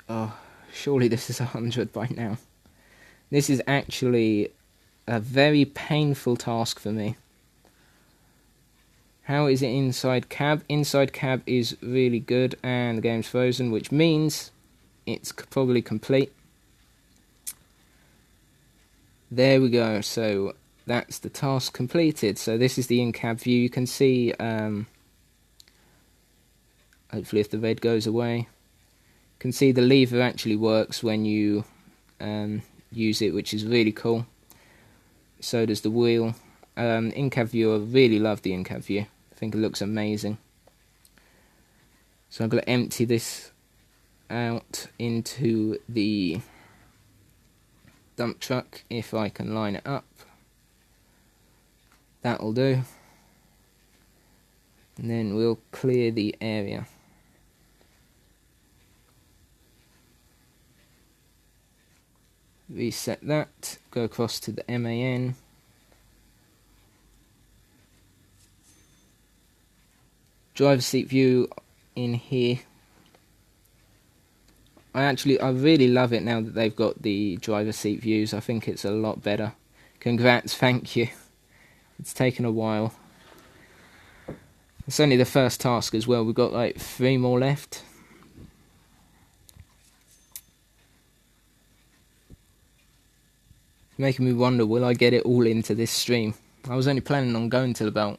Oh, surely this is 100 by now. This is actually a very painful task for me. How is it inside cab? Inside cab is really good, and the game's frozen, which means it's probably complete. There we go, so that's the task completed. So this is the in-cab view. You can see, hopefully if the red goes away, you can see the lever actually works when you use it, which is really cool. So does the wheel. In-cab view, I really love the in-cab view. I think it looks amazing. So I'm going to empty this out into the dump truck if I can line it up. That'll do. And then we'll clear the area. Reset that, go across to the MAN. Driver's seat view in here. I really love it now that they've got the driver's seat views. I think it's a lot better. Congrats, thank you. It's taken a while. It's only the first task as well. We've got like 3 more left. It's making me wonder, will I get it all into this stream? I was only planning on going till about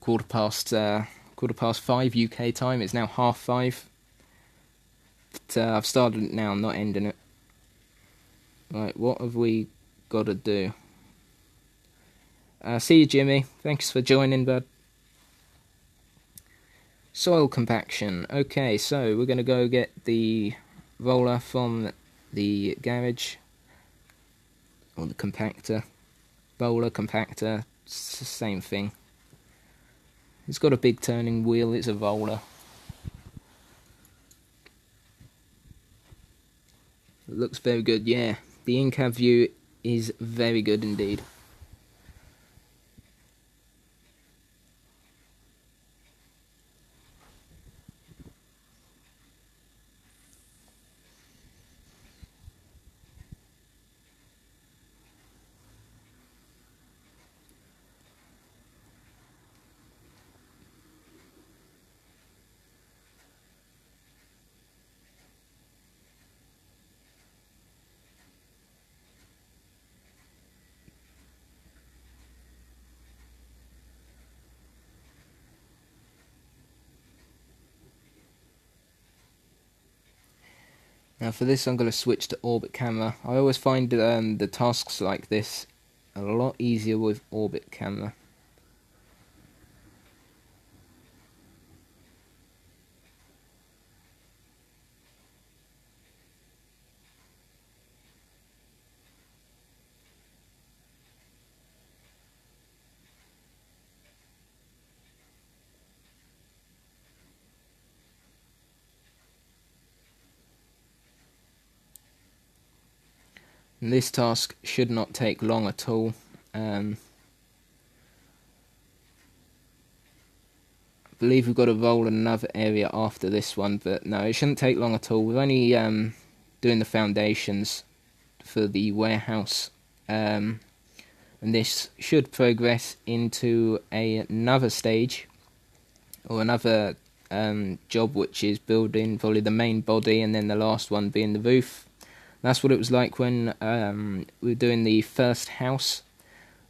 quarter past 5 UK time. It's now 5:30. But I've started it now, I'm not ending it. Right, what have we got to do? See you, Jimmy. Thanks for joining, bud. Soil compaction. Okay, so we're going to go get the roller from the garage. Or the compactor. Bowler, compactor, it's the same thing. It's got a big turning wheel, it's a roller. It looks very good, yeah. The in-cab view is very good indeed. Now for this I'm going to switch to orbit camera. I always find the tasks like this a lot easier with orbit camera. And this task should not take long at all. I believe we've got to roll another area after this one, but no, it shouldn't take long at all. We're only doing the foundations for the warehouse, and this should progress into another stage, or another job, which is building probably the main body, and then the last one being the roof. That's what it was like when we were doing the first house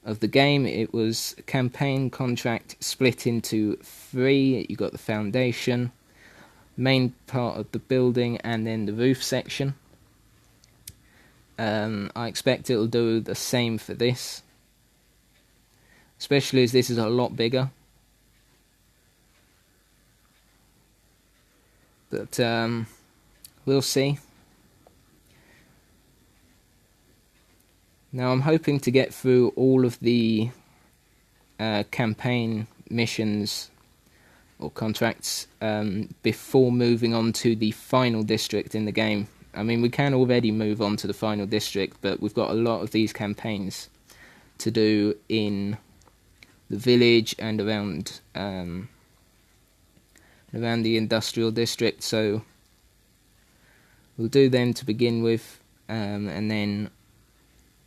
of the game. It was a campaign contract split into 3. You got the foundation, main part of the building, and then the roof section. I expect it'll do the same for this, especially as this is a lot bigger. But we'll see. Now I'm hoping to get through all of the campaign missions or contracts before moving on to the final district in the game. I mean, we can already move on to the final district, but we've got a lot of these campaigns to do in the village and around the industrial district, so we'll do them to begin with, and then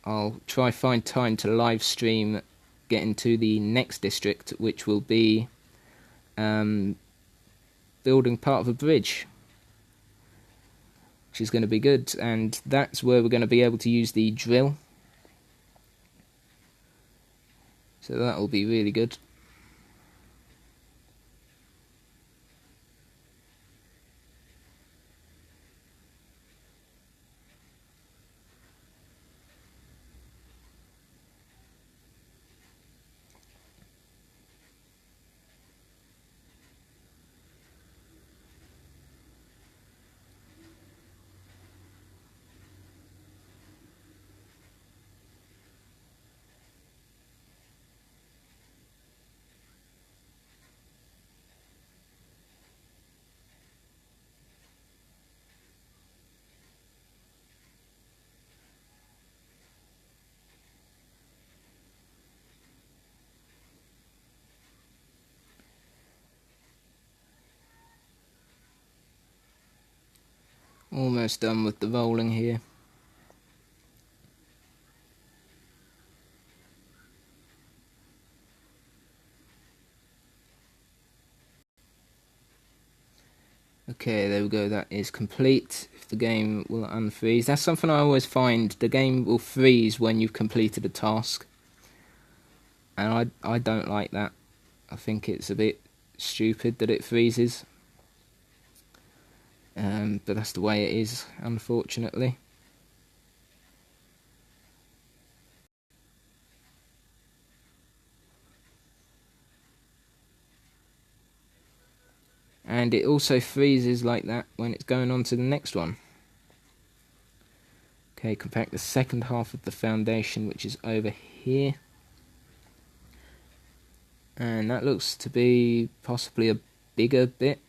I'll try find time to live stream getting to the next district, which will be building part of a bridge, which is going to be good, and that's where we're going to be able to use the drill, so that'll be really good. Almost done with the rolling here. Okay, there we go, that is complete. If the game will unfreeze. That's something I always find, the game will freeze when you've completed a task. And I don't like that. I think it's a bit stupid that it freezes. But that's the way it is, unfortunately. And it also freezes like that when it's going on to the next one. Okay, compact the second half of the foundation, which is over here. And that looks to be possibly a bigger bit.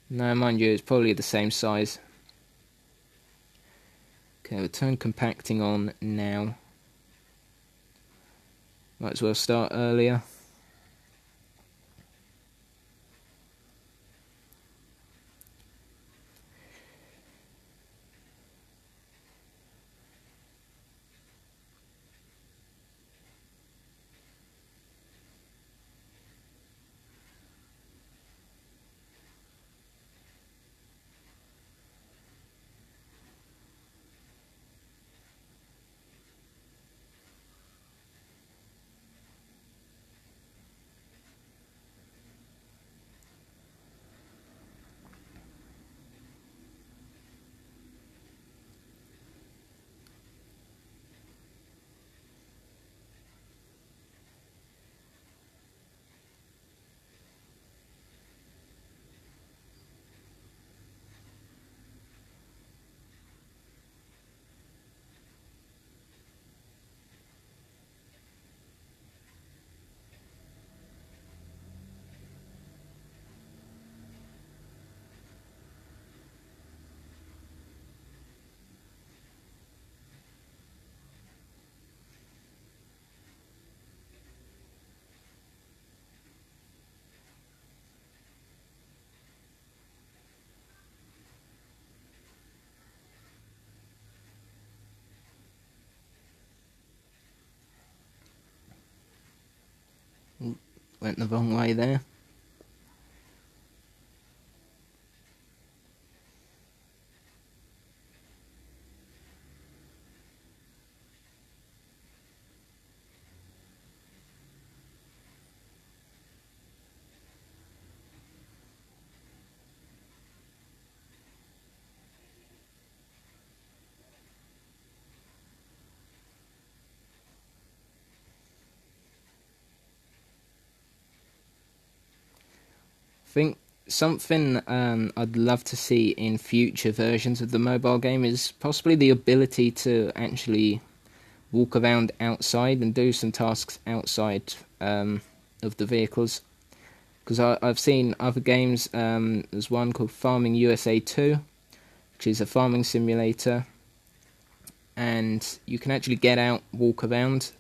No, mind you, it's probably the same size. Okay, we'll turn compacting on now. Might as well start earlier. Went the wrong way there. Think something I'd love to see in future versions of the mobile game is possibly the ability to actually walk around outside and do some tasks outside of the vehicles. Because I've seen other games, there's one called Farming USA 2, which is a farming simulator, and you can actually get out, walk around,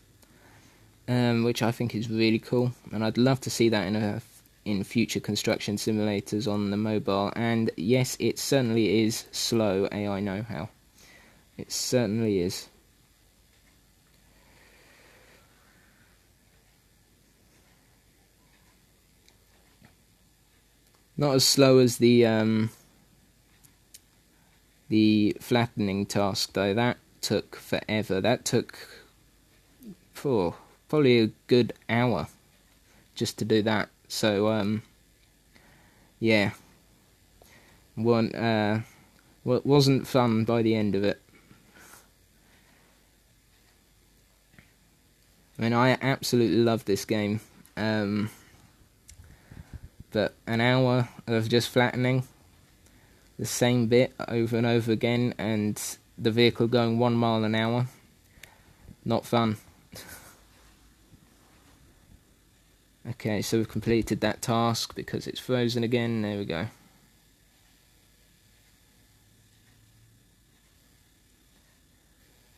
which I think is really cool, and I'd love to see that in future construction simulators on the mobile. And yes, it certainly is slow AI know-how. It certainly is. Not as slow as the flattening task though. That took forever. That took probably a good hour just to do that. So yeah, wasn't fun by the end of it. I mean, I absolutely love this game, but an hour of just flattening the same bit over and over again, and the vehicle going 1 mile an hour, not fun. Okay, so we've completed that task because it's frozen again. There we go.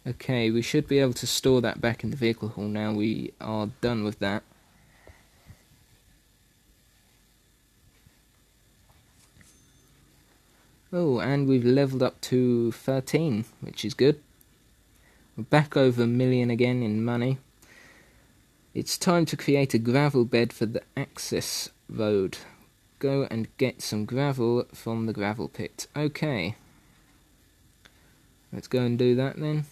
Okay, we should be able to store that back in the vehicle hall now. We are done with that. Oh, and we've leveled up to 13, which is good. We're back over 1 million again in money. It's time to create a gravel bed for the access road. Go and get some gravel from the gravel pit. Okay. Let's go and do that then.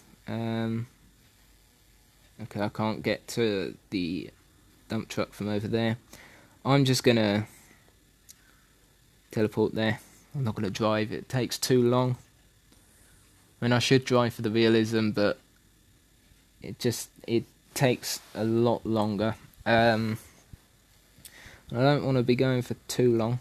Okay, I can't get to the dump truck from over there. I'm just gonna teleport there. I'm not gonna drive, it takes too long. I mean, I should drive for the realism, but it takes a lot longer. I don't want to be going for too long.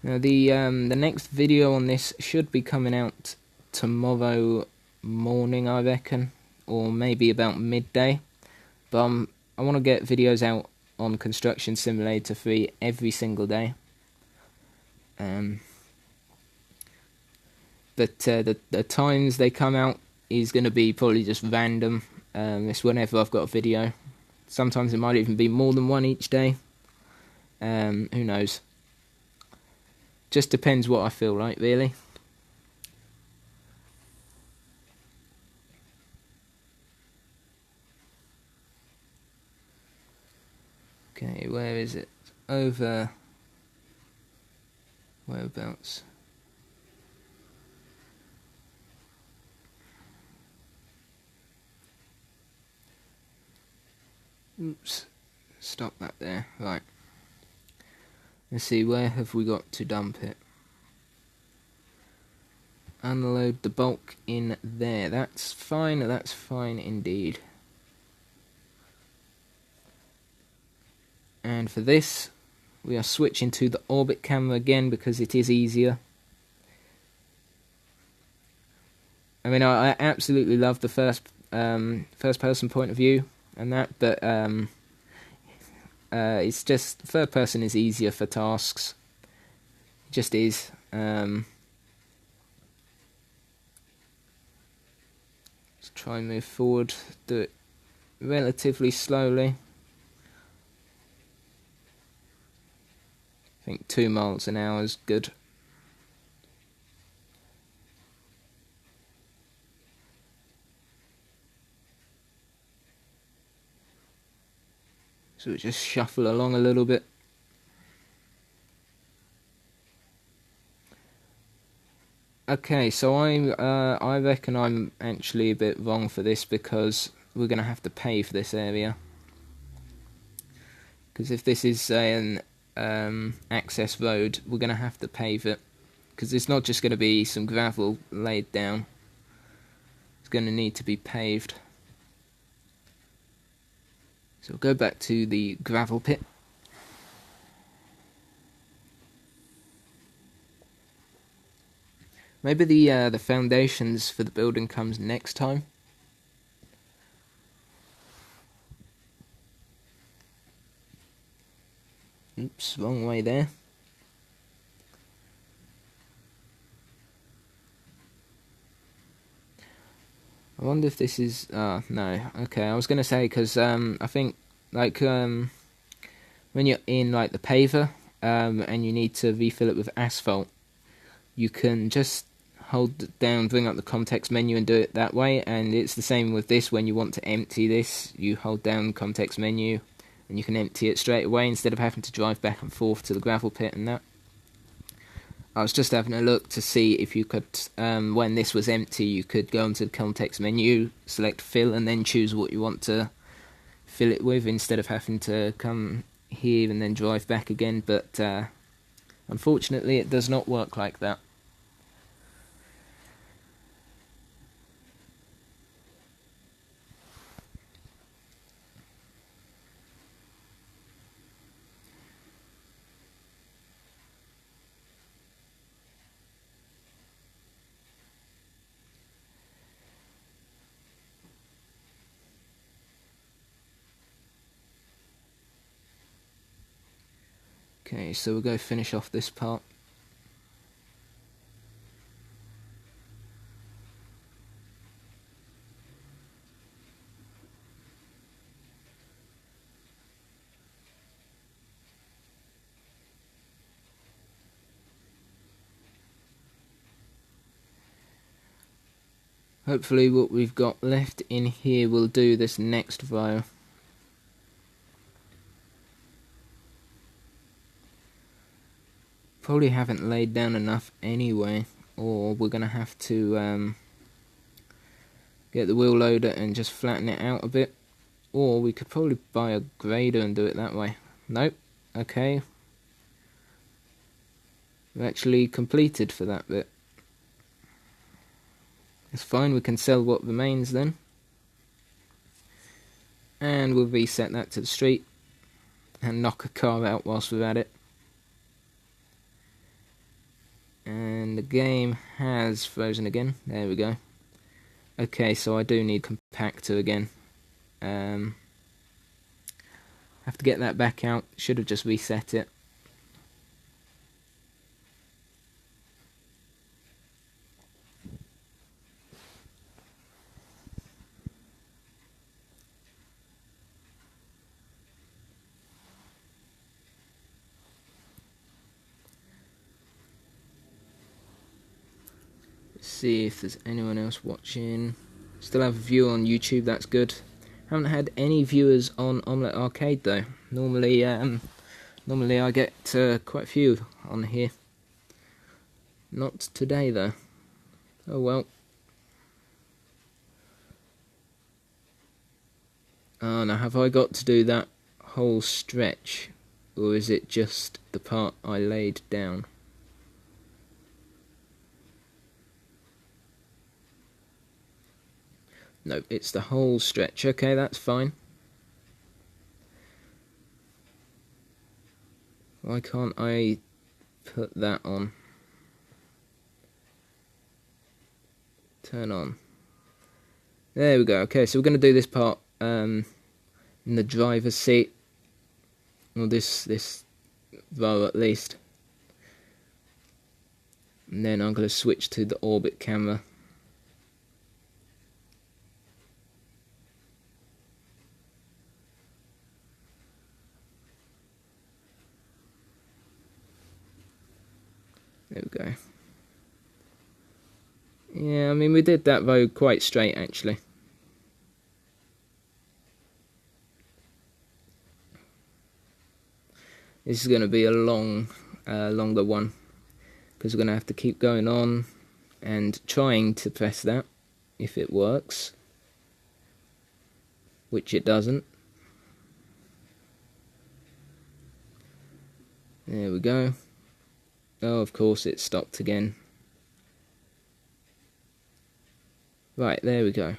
Now the next video on this should be coming out tomorrow morning, I reckon, or maybe about midday. But I want to get videos out on Construction Simulator 3 every single day. But the times they come out is going to be probably just random. It's whenever I've got a video. Sometimes it might even be more than one each day. Who knows? Just depends what I feel like, really. Okay, where is it? Over... whereabouts? Oops. Stop that there. Right. Let's see, where have we got to dump it? Unload the bulk in there. That's fine indeed. And for this, we are switching to the orbit camera again because it is easier. I mean, I absolutely love the first person point of view and that, but it's just third person is easier for tasks. It just is. Let's try and move forward. Do it relatively slowly. I think 2 miles an hour is good. So we just shuffle along a little bit. Okay, so I reckon I'm actually a bit wrong for this because we're going to have to pay for this area. Because if this is an access road, we're going to have to pave it. Because it's not just going to be some gravel laid down. It's going to need to be paved. So we'll go back to the gravel pit. Maybe the foundations for the building comes next time. Oops, wrong way there. I wonder if this is... no. Okay, I was going to say, because I think, like, when you're in, like, the paver, and you need to refill it with asphalt, you can just hold it down, bring up the context menu and do it that way, and it's the same with this. When you want to empty this, you hold down the context menu, and you can empty it straight away, instead of having to drive back and forth to the gravel pit and that. I was just having a look to see if you could, when this was empty, you could go into the context menu, select fill, and then choose what you want to fill it with, instead of having to come here and then drive back again. But unfortunately, it does not work like that. Okay, so we'll go finish off this part. Hopefully what we've got left in here will do this next row. Probably haven't laid down enough anyway, or we're going to have to get the wheel loader and just flatten it out a bit. Or we could probably buy a grader and do it that way. Nope. Okay. We're actually completed for that bit. It's fine, we can sell what remains then. And we'll reset that to the street and knock a car out whilst we're at it. And the game has frozen again. There we go. Okay, so I do need compactor again. Have to get that back out. Should have just reset it. See if there's anyone else watching. Still have a view on YouTube, that's good. Haven't had any viewers on Omelette Arcade though. Normally I get quite a few on here. Not today though. Oh well. Oh, now have I got to do that whole stretch, or is it just the part I laid down? No, it's the whole stretch. Okay, that's fine. Why can't I put that on? Turn on. There we go. Okay, so we're going to do this part in the driver's seat. Or this row at least. And then I'm going to switch to the orbit camera. There we go. Yeah, I mean, we did that row quite straight, actually. This is going to be a longer one, because we're going to have to keep going on and trying to press that, if it works. Which it doesn't. There we go. Oh, of course it stopped again. Right, there we go.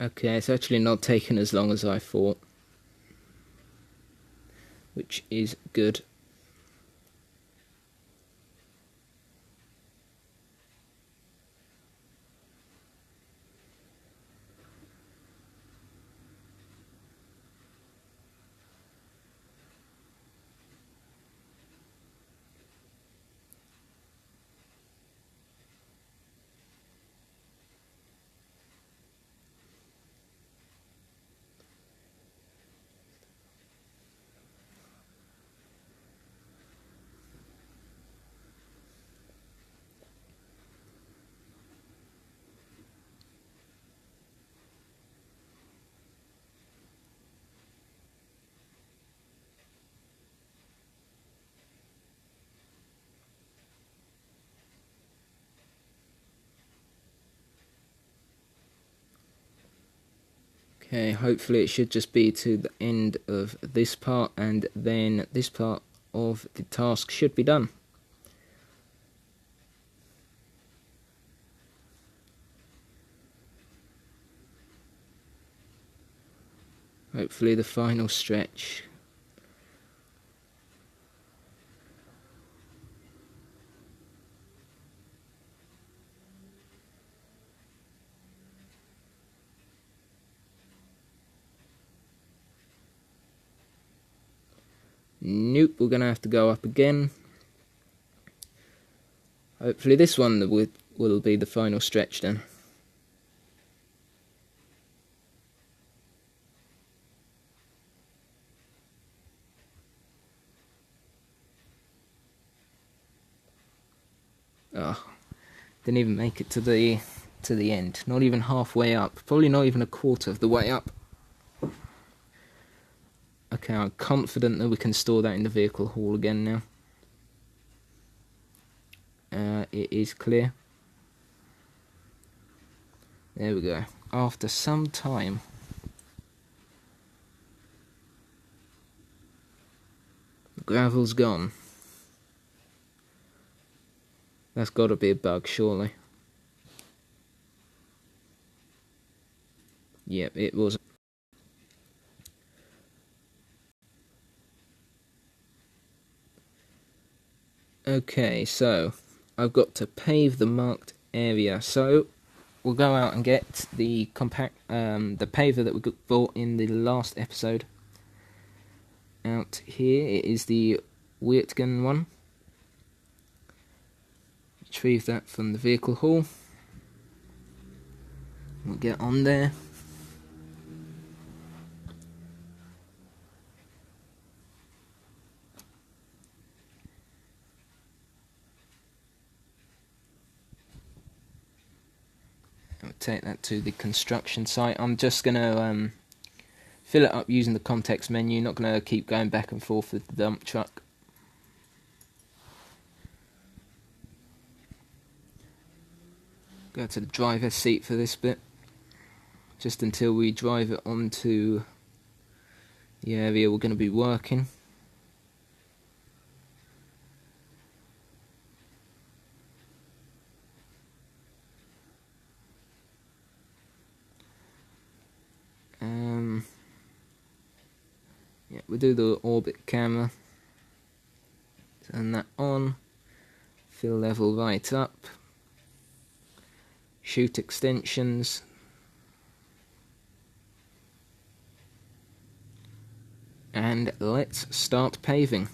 Okay, it's actually not taken as long as I thought, which is good. Okay, hopefully it should just be to the end of this part, and then this part of the task should be done. Hopefully the final stretch. Nope, we're gonna have to go up again. Hopefully this one will be the final stretch then. Oh, didn't even make it to the end. Not even halfway up. Probably not even a quarter of the way up. Okay, I'm confident that we can store that in the vehicle hall again now. It is clear. There we go. After some time. The gravel's gone. That's got to be a bug, surely. Yep, it was. Okay, so I've got to pave the marked area. So we'll go out and get the the paver that we bought in the last episode. Out here, it is the Wirtgen one. Retrieve that from the vehicle hall. We'll get on there. We'll take that to the construction site. I'm just going to fill it up using the context menu, not going to keep going back and forth with the dump truck. Go to the driver's seat for this bit, just until we drive it onto the area we're going to be working. Yeah, we'll do the orbit camera. Turn that on. Fill level right up. Shoot extensions. And let's start paving.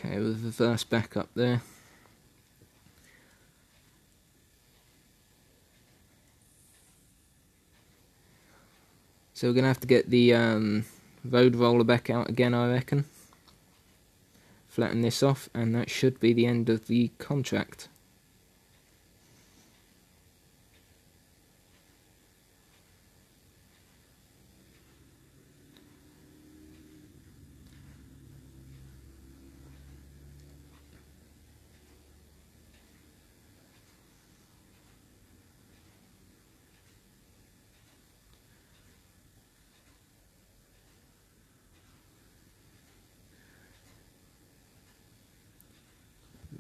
Okay, we'll reverse back up there. So we're going to have to get the road roller back out again, I reckon. Flatten this off, and that should be the end of the contract.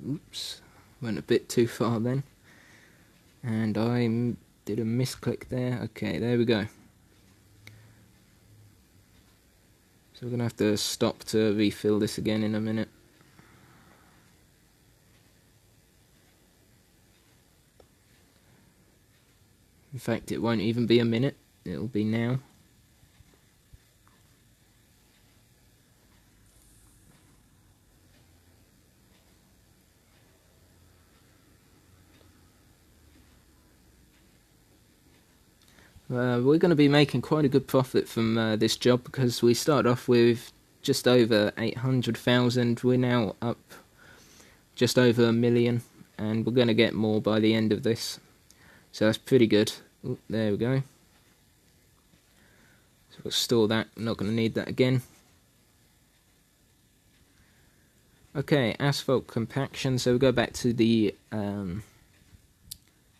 Oops, went a bit too far then. And I did a misclick there. Okay, there we go. So we're going to have to stop to refill this again in a minute. In fact, it won't even be a minute. It'll be now. We're going to be making quite a good profit from this job, because we started off with just over 800,000. We're now up just over 1 million, and we're going to get more by the end of this. So that's pretty good. Ooh, there we go. So we'll store that. I'm not going to need that again. Okay, asphalt compaction. So we'll go back to the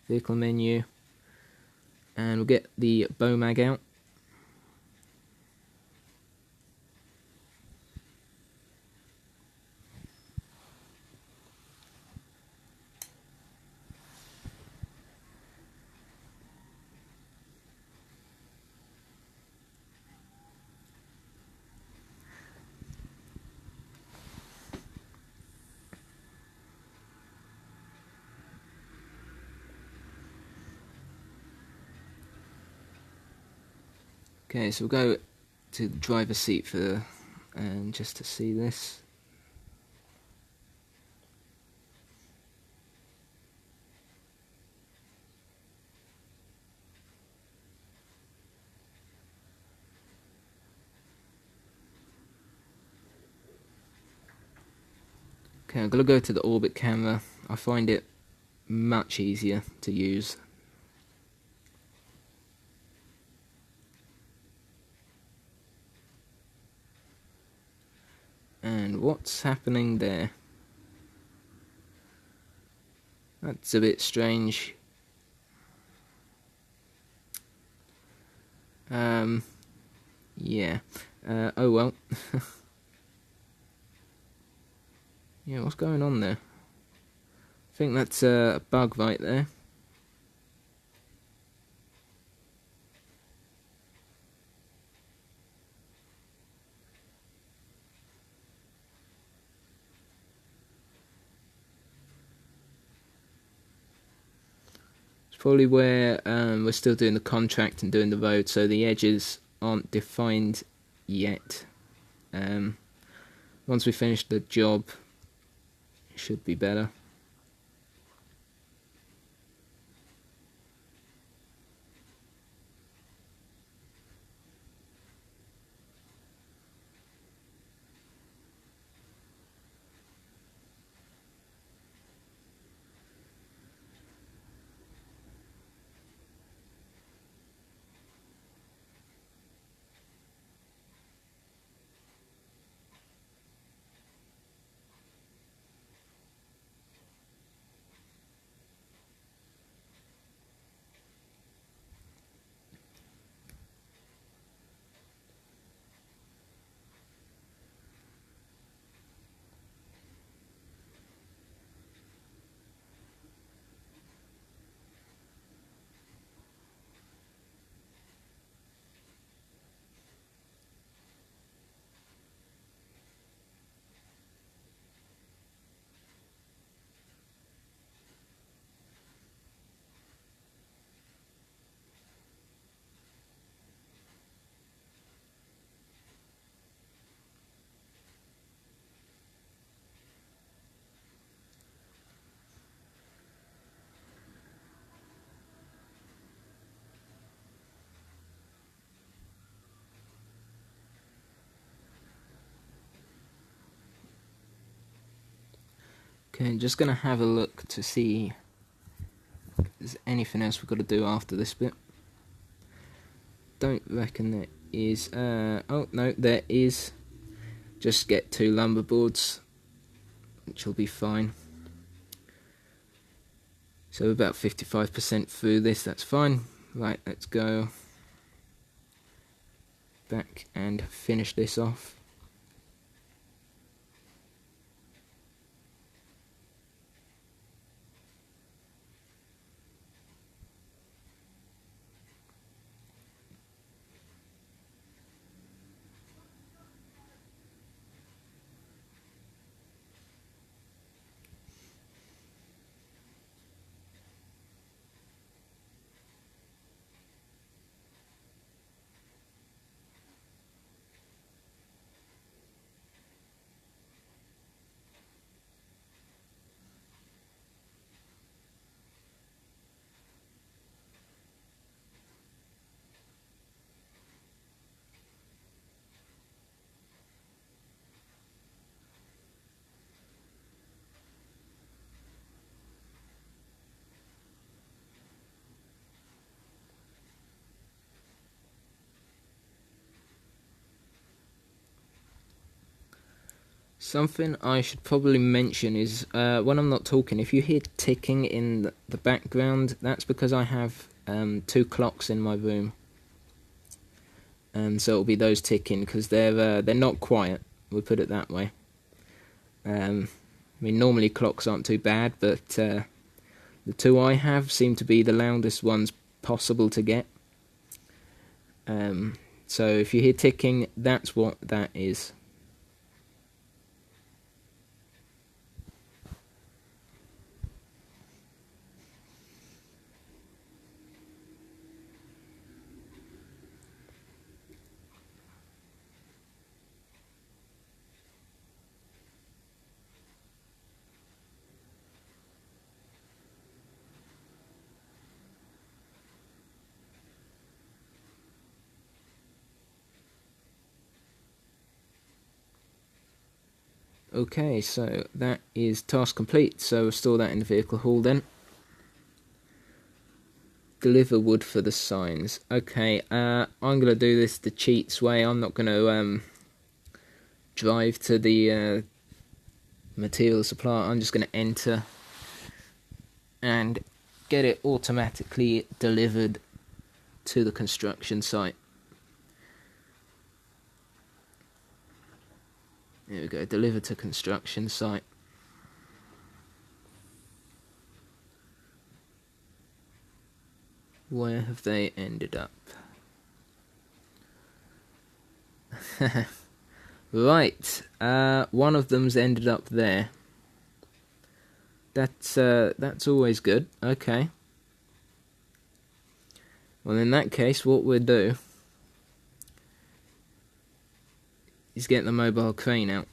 vehicle menu, and we'll get the bow mag out. Okay, so we'll go to the driver's seat for just to see this. Okay, I'm going to go to the orbit camera. I find it much easier to use. And what's happening there? That's a bit strange. Yeah. Oh well. Yeah, what's going on there? I think that's a bug right there. It's probably where we're still doing the contract and doing the road, so the edges aren't defined yet. Once we finish the job, it should be better. Okay, just gonna have a look to see if there's anything else we've got to do after this bit. Don't reckon there is. Oh no, there is. Just get 2 lumber boards, which will be fine. So we're about 55% through this, that's fine. Right, let's go back and finish this off. Something I should probably mention is when I'm not talking, if you hear ticking in the background, that's because I have 2 clocks in my room, and so it'll be those ticking because they're not quiet. We'll put it that way. I mean, normally clocks aren't too bad, but the 2 I have seem to be the loudest ones possible to get. So if you hear ticking, that's what that is. Okay, so that is task complete, so we'll store that in the vehicle hall then. Deliver wood for the signs. Okay, I'm going to do this the cheats way. I'm not going to drive to the material supplier. I'm just going to enter and get it automatically delivered to the construction site. There we go, delivered to construction site. Where have they ended up? Right, one of them's ended up there. That's always good. Okay. Well, in that case, what we'll do is get the mobile crane out.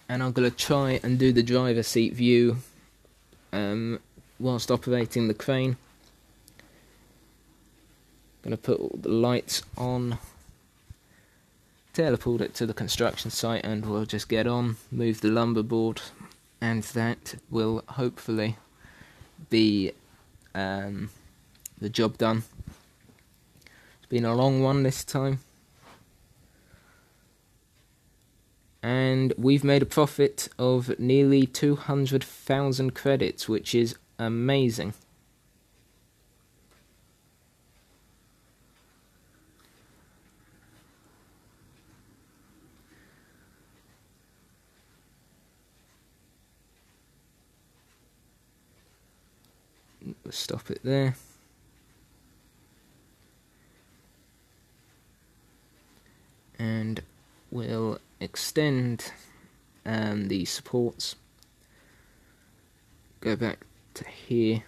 And I'm going to try and do the driver's seat view whilst operating the crane. I'm going to put all the lights on, teleport it to the construction site, and we'll just get on, move the lumber board, and that will hopefully be the job done. It's been a long one this time, and we've made a profit of nearly 200,000 credits, which is amazing. We'll stop it there. And we'll extend the supports. Go back to here.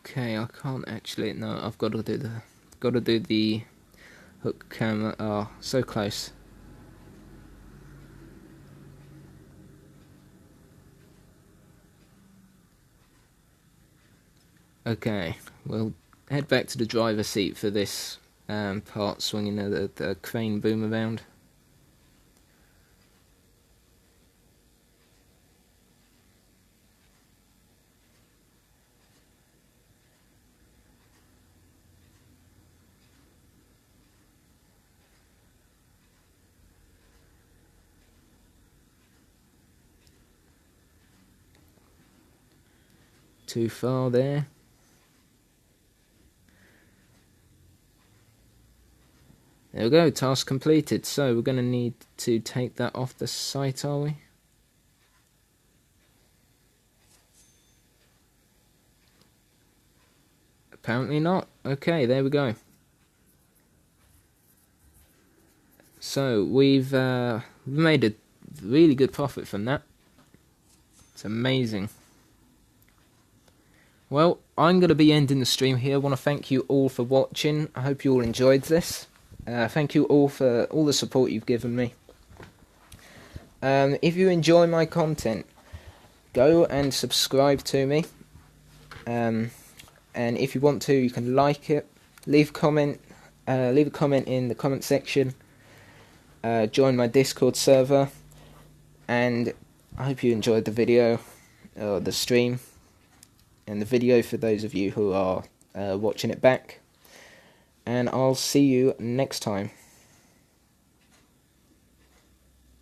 Okay, I can't actually. No, I've got to do the hook camera. Oh, so close. Okay, we'll head back to the driver's seat for this part, swinging the crane boom around. Too far there. There we go, task completed. So we're going to need to take that off the site, are we? Apparently not. Okay, there we go. So we've made a really good profit from that. It's amazing. Well, I'm going to be ending the stream here. I want to thank you all for watching. I hope you all enjoyed this. Thank you all for all the support you've given me. If you enjoy my content, go and subscribe to me. And if you want to, you can like it, leave a comment in the comment section, join my Discord server, and I hope you enjoyed the video, or the stream, and the video for those of you who are watching it back, and I'll see you next time.